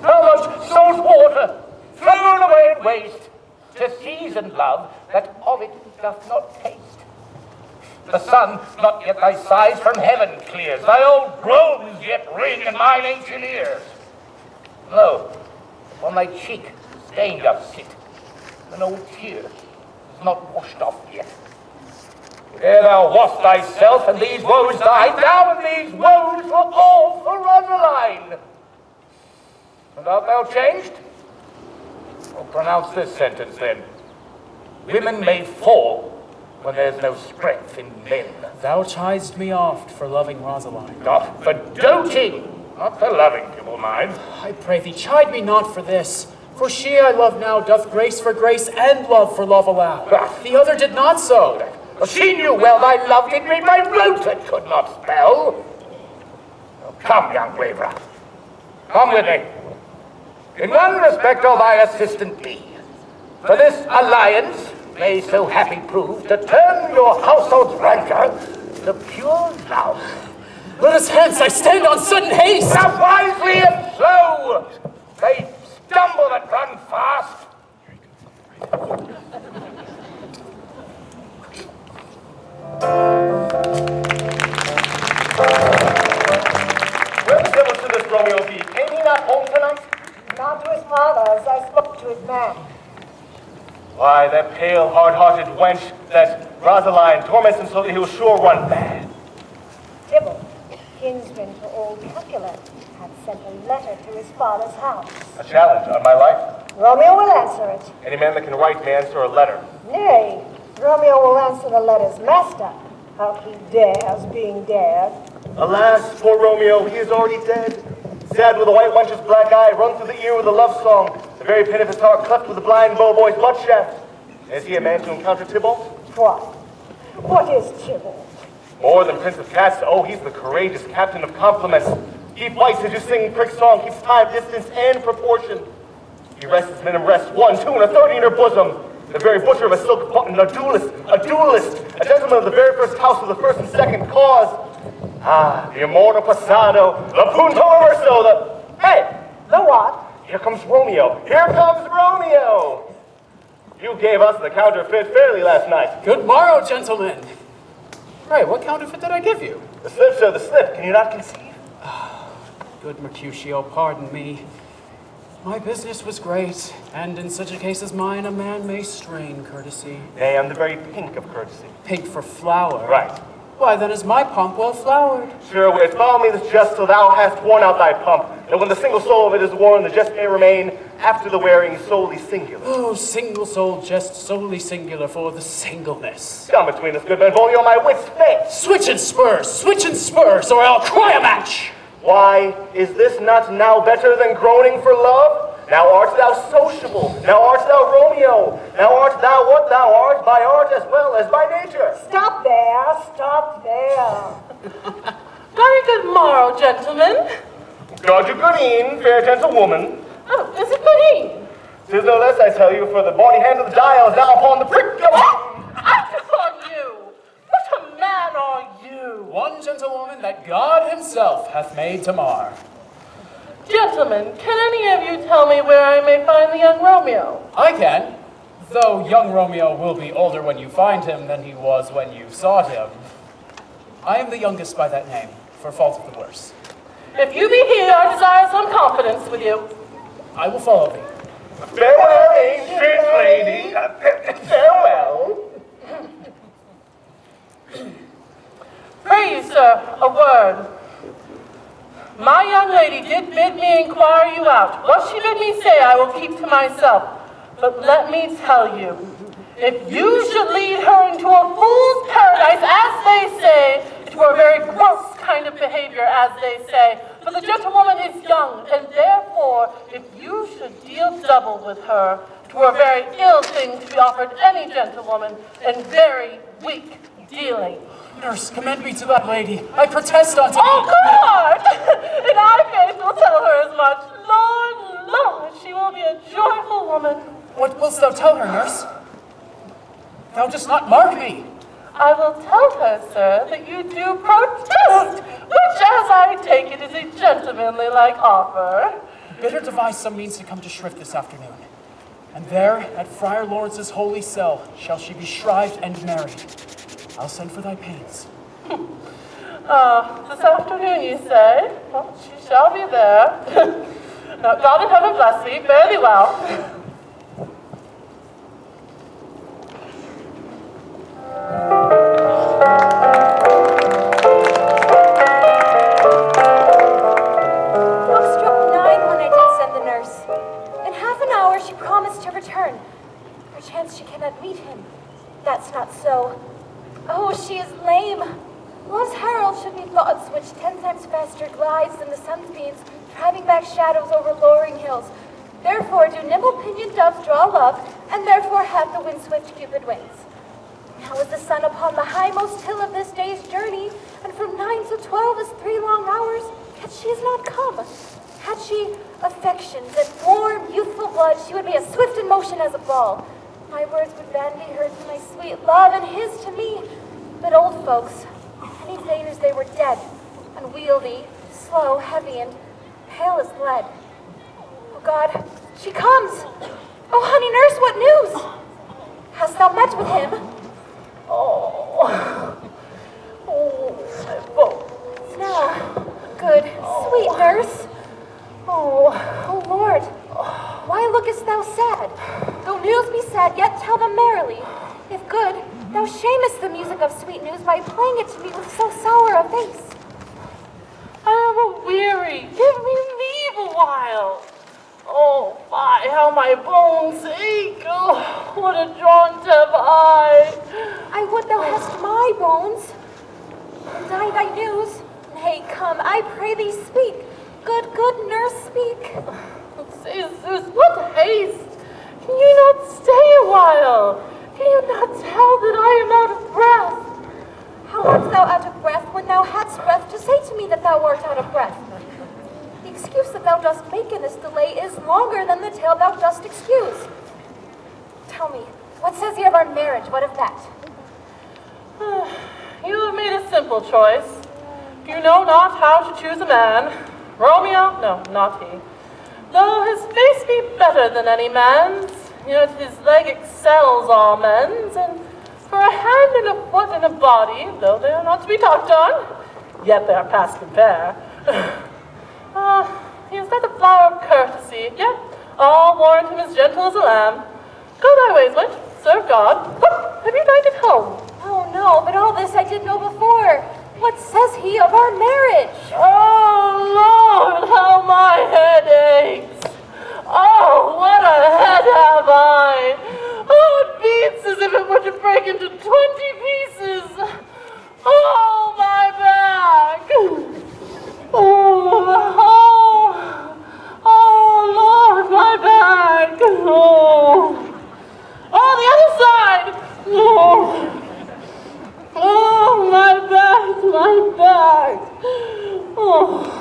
J: How much salt water thrown away in waste to season love that of it doth not taste. The sun not yet thy sighs from heaven clears, thy old groans yet ring in mine ancient ears. Lo, upon thy cheek stain doth sit, an old tear is not washed off yet. Ere thou wast thyself, and these woes died, thou and these woes were all for Rosaline. And art thou changed? Well, pronounce this sentence then. Women may fall when there's no strength in men.
D: Thou chidest me oft for loving Rosaline.
J: Not for doting, not for loving, you will mind.
D: I pray thee, chide me not for this. For she I love now doth grace for grace and love for love allow. The other did not so.
J: She knew well thy love did read my rote it could not spell. Come, young waverer, come with me. In one respect I'll thy assistant be. For this alliance may so happy prove to turn your household's rancor to pure love.
D: Let us hence, I stand on sudden haste.
J: Now wisely and slow, they stumble that run fast.
B: Where the devil should this Romeo be? Came he not home tonight?
F: Not to his father, as I spoke to his man.
B: Why, that pale, hard-hearted wench, that Rosaline, torments him so that he will sure run mad.
F: Tybalt, kinsman to old Capulet, hath sent a letter to his father's house.
B: A challenge on my life.
F: Romeo will answer it.
B: Any man that can write may answer a letter.
F: Nay, Romeo will answer the letter's master. How he dares being dared.
B: Alas, poor Romeo, he is already dead. Sad with a white wench's black eye, run through the ear with a love song. The very pit of his heart cleft with a blind bow boy's butt shaft.
J: Is he a man to encounter Tybalt?
F: What? What is Tybalt?
J: More than Prince of Cats. Oh, he's the courageous captain of compliments. He fights as you sing prick song, keeps time, distance, and proportion. He rests his men in rest, 1, 2, and a 30 in her bosom. The very butcher of a silk button, a duelist, a gentleman of the very first house of the first and second cause. Ah, the immortal Passano, the punto verso, the... Hey!
F: The what?
J: Here comes Romeo. Here comes Romeo! You gave us the counterfeit fairly last night.
D: Good morrow, gentlemen. Pray, what counterfeit did I give you?
J: The slip, sir, the slip. Can you not conceive?
D: Good Mercutio, pardon me. My business was great, and in such a case as mine, a man may strain courtesy.
J: Nay, I'm the very pink of courtesy.
D: Pink for flower?
J: Right.
D: Why, then is my pump well flowered?
J: Sure, wait, follow me this jest till thou hast worn out thy pump, and when the single soul of it is worn, the jest may remain after the wearing solely singular.
D: Oh, single soul jest solely singular for the singleness.
J: Come between us, good Benvolio, my wit's fate.
D: Switch and spurs, or I'll cry a match!
J: Why, is this not now better than groaning for love? Now art thou sociable, now art thou Romeo, now art thou what thou art, by art as well as by nature.
F: Stop there.
K: Very good morrow, gentlemen.
J: God you goodeen, fair gentlewoman.
K: Oh, is it goodeen?
J: 'Tis no less, I tell you, for the bony hand of the dial is now upon the prick of...
K: I upon you! What a man are you!
D: One gentlewoman that God himself hath made to mar.
K: Gentlemen, can any of you tell me where I may find the young Romeo?
D: I can, though young Romeo will be older when you find him than he was when you sought him. I am the youngest by that name, for fault of the worse.
K: If you be here, I desire some confidence with you.
D: I will follow thee.
J: Farewell, ancient lady. Farewell.
K: Pray you, sir, a word. My young lady did bid me inquire you out. What she bid me say I will keep to myself. But let me tell you, if you should lead her into a fool's paradise, as they say, it were a very gross kind of behavior, as they say. For the gentlewoman is young, and therefore, if you should deal double with her, it were a very ill thing to be offered any gentlewoman, and very weak dealing.
D: Nurse, commend me to that lady. I protest unto
K: Oh, God! In our case, we'll tell her as much. Lord, she will be a joyful woman.
D: What wilt thou tell her, nurse? Thou dost not mark me.
K: I will tell her, sir, that you do protest, which, as I take it, is a gentlemanly-like offer.
D: Bid her devise some means to come to Shrift this afternoon. And there, at Friar Lawrence's holy cell, shall she be shrived and married. I'll send for thy pains.
K: This afternoon, you say? Well, she shall be there. Now, God in heaven bless thee. Fare thee well.
M: Clock struck 9 when I did send the nurse. In half an hour she promised to return. Perchance she cannot meet him. That's not so. Oh, she is lame. Love's herald should be thoughts which 10 times faster glides than the sun's beams, driving back shadows over lowering hills. Therefore do nimble-pinioned doves draw love, and therefore have the wind-swift Cupid wings. Now is the sun upon the highmost hill of this day's journey, and from 9 to 12 is 3 long hours, yet she is not come. Had she affections and warm, youthful blood, she would be as swift in motion as a ball. My words would bandy her to my sweet love, and his to me. But old folks, any faders they were dead, unwieldy, slow, heavy, and pale as lead. Oh God, she comes! Oh honey nurse, what news? Hast thou met with him?
K: Oh, my bones.
M: Now, good, sweet nurse. Oh Lord, why lookest thou sad? Though news be sad, yet tell them merrily. If good, thou shamest the music of sweet news by playing it to me with so sour a face.
K: I am a-weary. Give me leave a while. Oh, my, how my bones ache. Oh, what a jaunt have
M: I would thou hast my bones, and I thy news. Nay, come, I pray thee speak. Good nurse, speak.
K: Say, Zeus, what haste? Can you not stay a while? you not tell that I am out of breath?
M: How art thou out of breath when thou hadst breath to say to me that thou art out of breath? The excuse that thou dost make in this delay is longer than the tale thou dost excuse. Tell me, what says he of our marriage? What of that?
K: You have made a simple choice. You know not how to choose a man. Romeo? No, not he. Though his face be better than any man's, yet his leg excels all men's, and for a hand and a foot and a body, though they are not to be talked on, yet they are past compare. He is not the flower of courtesy, yet all warrant him as gentle as a lamb. Go thy ways, wench, serve God. What? Have you dined at home?
M: Oh no, but all this I did know before. What says he of our marriage?
K: Oh Lord, how my head aches. Oh, what a head have I. Oh, it beats as if it were to break into 20 pieces. Oh, my back. Oh, Lord, my back. Oh, the other side. Oh, my back. Oh.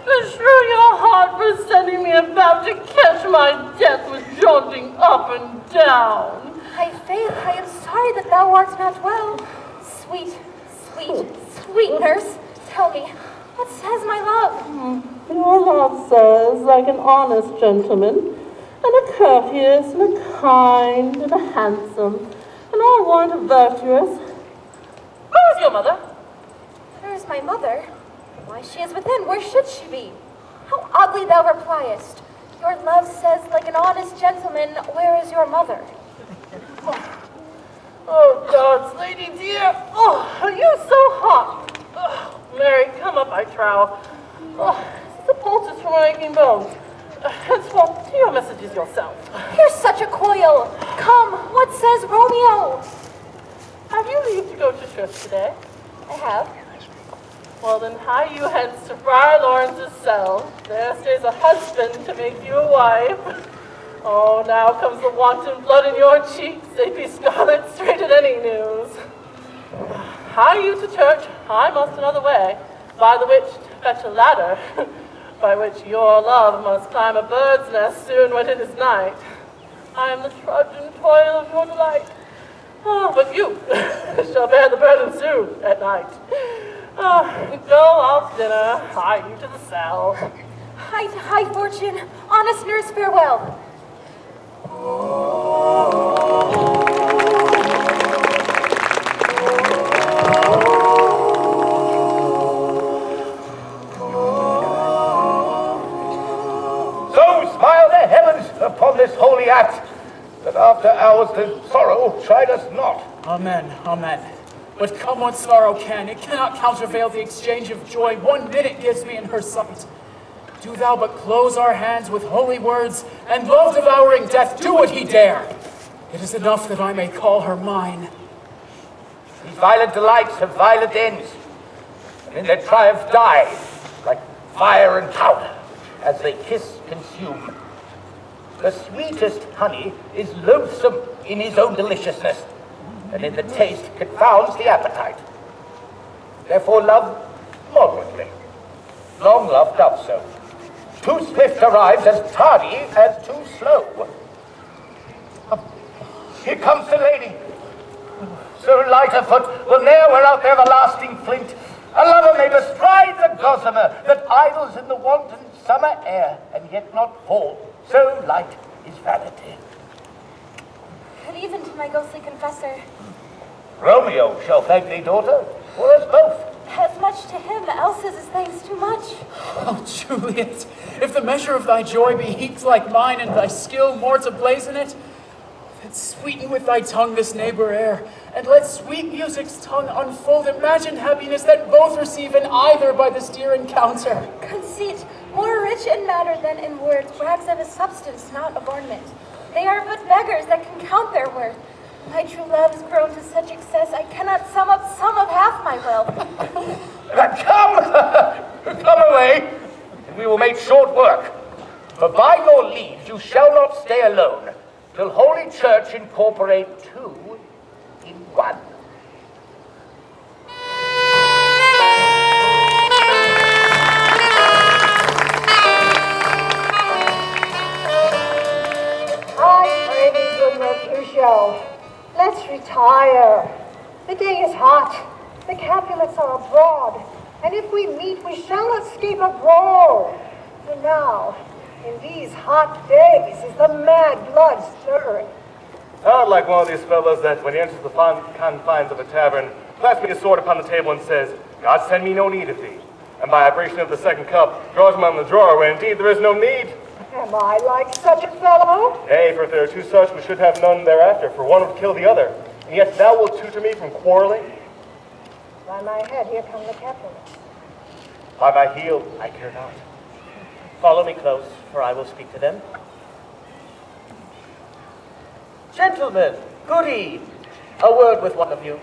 K: Beshrew your heart for sending me about to catch my death with jaunting up and down.
M: I faith, I am sorry that thou art not well. Sweet nurse, tell me, what says my love?
K: Your love says, like an honest gentleman, and a courteous, and a kind, and a handsome, and all warrant of virtuous. Where is your mother?
M: Where is my mother? Why, she is within. Where should she be? How oddly thou repliest. Your love says, like an honest gentleman, where is your mother?
K: Oh, God's lady dear. Oh, are you so hot? Oh, Mary, come up, I trow. Oh, the poultice from my aching bones. Henceforth, to your messages yourself.
M: You're such a coil. Come, what says Romeo?
K: Have you leave to go to church today?
M: I have.
K: Well, then hie you hence to Friar Lawrence's cell. There stays a husband to make you a wife. Oh, now comes the wanton blood in your cheeks. They'd be scarlet straight at any news. Hie you to church, I must another way, by the which to fetch a ladder, by which your love must climb a bird's nest soon when it is night. I am the trudge and toil of your delight. Oh, but you shall bear the burden soon at night. Go out to dinner, hie you to the cell.
M: High fortune, honest nurse, farewell.
J: So smile the heavens upon this holy act, that after hours the sorrow chide us not.
D: Amen, amen. But come what sorrow can, it cannot countervail the exchange of joy 1 minute gives me in her sight. Do thou but close our hands with holy words, and love-devouring death do what he dare. It is enough that I may call her mine.
J: These violent delights have violent ends, and in their triumph die, like fire and powder, as they kiss consume. The sweetest honey is loathsome in his own deliciousness, and in the taste confounds the appetite. Therefore love moderately. Long love does so. Too swift arrives as tardy as too slow. Here comes the lady. So light of foot will ne'er wear out the everlasting flint. A lover may bestride the gossamer that idles in the wanton summer air, and yet not fall. So light is vanity.
M: Good even to my ghostly confessor.
J: Romeo shall thank thee, daughter, for us both.
M: As much to him, else is his thanks too much.
D: Oh, Juliet, if the measure of thy joy be heaped like mine, and thy skill more to blazon it, then sweeten with thy tongue this neighbor air, and let sweet music's tongue unfold imagined happiness that both receive in either by this dear encounter.
M: Conceit, more rich in matter than in words, brags of a substance, not of ornament. They are but beggars that can count their worth. My true love is grown to such excess, I cannot sum up some of half my wealth.
J: Come away, and we will make short work. For by your leave you shall not stay alone, till Holy Church incorporate 2 What?
F: I pray thee, good Mercutio, let's retire. The day is hot, the Capulets are abroad, and if we meet, we shall escape a brawl. For now, in these hot days, is the mad blood stirring.
J: Not like one of these fellows that, when he enters the confines of a tavern, claps me his sword upon the table and says, God send me no need of thee. And by operation of the second cup, draws him on the drawer where indeed there is no need.
F: Am I like such a fellow?
J: Nay, for if there are two such, we should have none thereafter, for one would kill the other. And yet thou wilt tutor me from quarreling?
F: By my head, here come the Capulets.
J: By my heel, I care not.
N: Follow me close, for I will speak to them. Gentlemen, good eve. A word with one of you.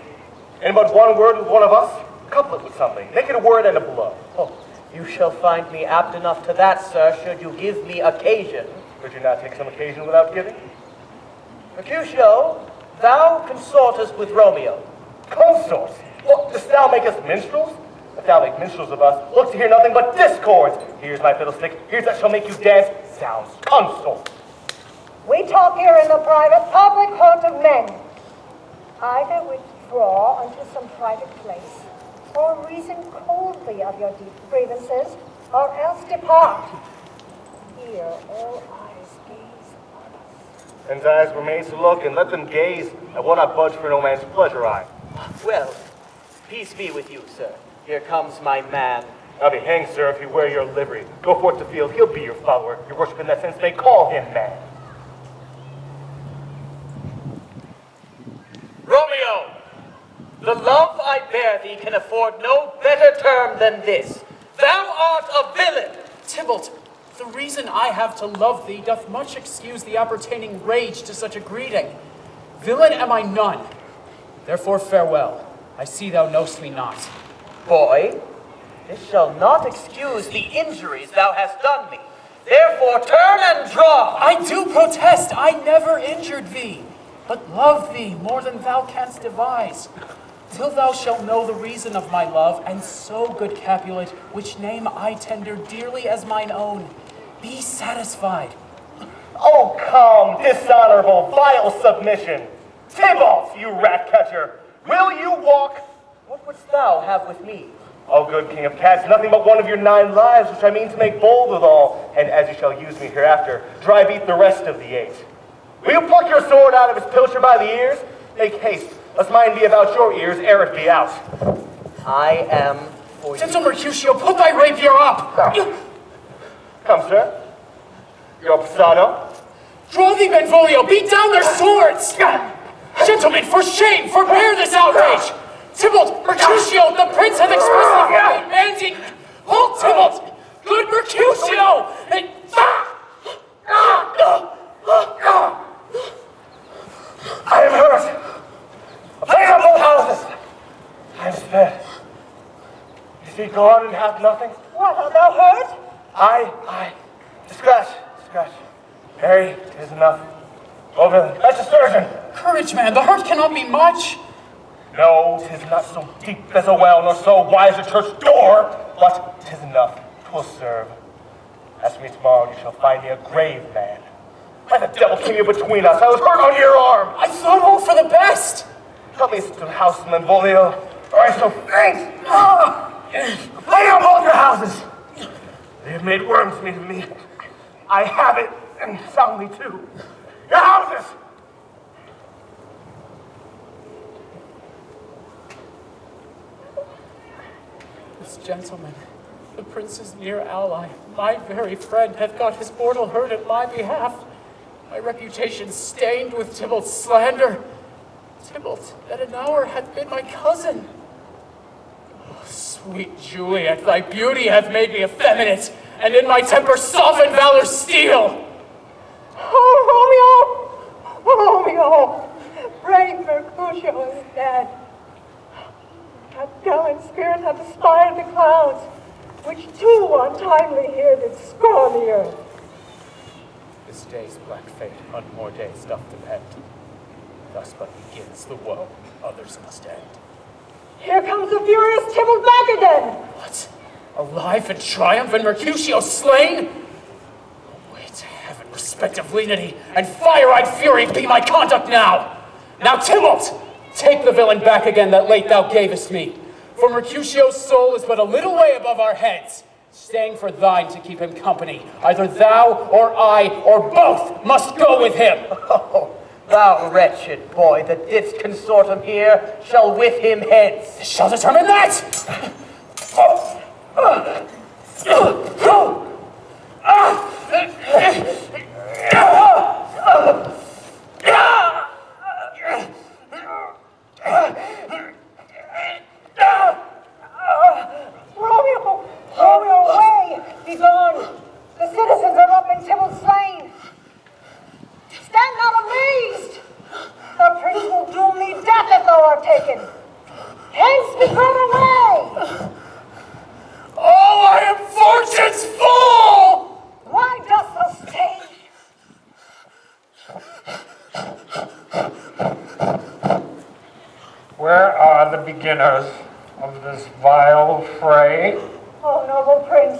J: And but one word with one of us? Couplet with something. Make it a word and a blow.
N: Oh, you shall find me apt enough to that, sir, should you give me occasion.
J: Could you not take some occasion without giving?
N: Mercutio, thou consortest with Romeo.
J: Consorts? What, dost thou make us minstrels? If thou make minstrels of us, look to hear nothing but discords. Here's my fiddlestick, here's that shall make you dance. Sounds consort.
F: We talk here in the private, public haunt of men. Either withdraw unto some private place, or reason coldly of your deep grievances, or else depart. Here all eyes gaze on us.
J: And eyes were made to look, and let them gaze. I will not budge for no man's pleasure eye.
N: Well, peace be with you, sir. Here comes my man.
J: I'll be hanged, sir, if you wear your livery. Go forth to field, he'll be your follower. Your worship in that sense may call him man.
N: Romeo, the love I bear thee can afford no better term than this. Thou art a villain.
D: Tybalt, the reason I have to love thee doth much excuse the appertaining rage to such a greeting. Villain am I none. Therefore farewell. I see thou know'st me not.
N: Boy, this shall not excuse the injuries thou hast done me. Therefore turn and draw.
D: I do protest, I never injured thee, but love thee more than thou canst devise. Till thou shalt know the reason of my love, and so, good Capulet, which name I tender dearly as mine own, be satisfied.
J: Oh, come, dishonorable, vile submission. Tybalt, you rat catcher, will you walk?
N: What wouldst thou have with me?
J: Oh, good king of cats, nothing but one of your 9 lives, which I mean to make bold withal, and as you shall use me hereafter, drive eat the rest of the 8. Will you pluck your sword out of its pilcher by the ears? Make haste, lest mine be about your ears ere it be out.
N: I am for you.
D: Gentle Mercutio, put thy rapier up!
J: Come, sir. Your Pisano.
D: Draw thee, Benvolio, beat down their swords! Gentlemen, for shame, forbear this outrage! Tybalt, Mercutio, the prince hath expressly demanding... Hold, Tybalt! Good Mercutio!
J: I am hurt. Blaze up both houses. I am sped. Is he gone and hath nothing?
F: What, art thou hurt?
J: I. Scratch. Harry, 'tis enough. Oh, villain, fetch a surgeon.
D: Courage, man, the hurt cannot be much.
J: No, 'tis not so deep as a well, nor so wide as a church door, but 'tis enough. 'Twill serve. Ask me tomorrow, you shall find me a grave man. Why the devil came you between us? I was hurt on your arm.
D: I thought all for the best.
J: Help me to the house in Benvolio, or I shall faint. Lay down both your houses. They have made worms meat of me. I have it, and soundly too. Your houses!
D: This gentleman, the prince's near ally, my very friend, hath got his mortal hurt at my behalf. My reputation stained with Tybalt's slander. Tybalt, that an hour hath been my cousin. Oh, sweet Juliet, thy beauty hath made me effeminate, and in my temper softened valor's steel.
F: Oh, Romeo! Brave Mercutio is dead. That gallant spirit hath aspired the clouds, which too untimely here did scorn the earth.
D: This day's black fate on more days doth depend. Thus but begins the woe others must end.
F: Here comes the furious Tybalt back again.
D: What? Alive and triumph and Mercutio slain? Wait, heaven, respective lenity, and fire-eyed fury be my conduct now! Now, Tybalt, take the villain back again that late thou gavest me. For Mercutio's soul is but a little way above our heads, staying for thine to keep him company. Either thou or I or both must go with him.
N: Oh, thou wretched boy that didst consort him here shall with him hence.
D: Shall determine that!
F: Romeo, away! Be gone! The citizens are up in Tybalt's slain! Stand not amazed! The prince will doom thee death if thou art taken! Hence be gone away!
D: Oh, I am fortune's fool!
F: Why dost thou stay?
G: Where are the beginners of this vile fray?
F: Oh, noble prince,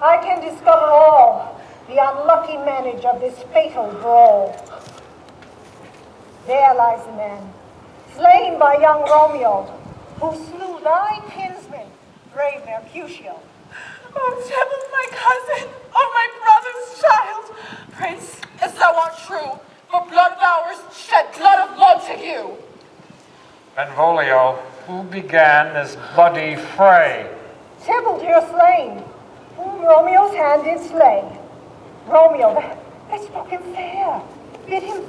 F: I can discover all the unlucky manage of this fatal brawl. There lies the man, slain by young Romeo, who slew thy kinsman, brave Mercutio.
C: Oh, Tybalt, my cousin, oh, my brother's child. Prince, as thou art true, for blood of ours shed blood of blood to you.
G: Benvolio, who began this bloody fray?
F: Tybalt here slain, whom Romeo's hand did slay. Romeo, that spoke him fair, bid him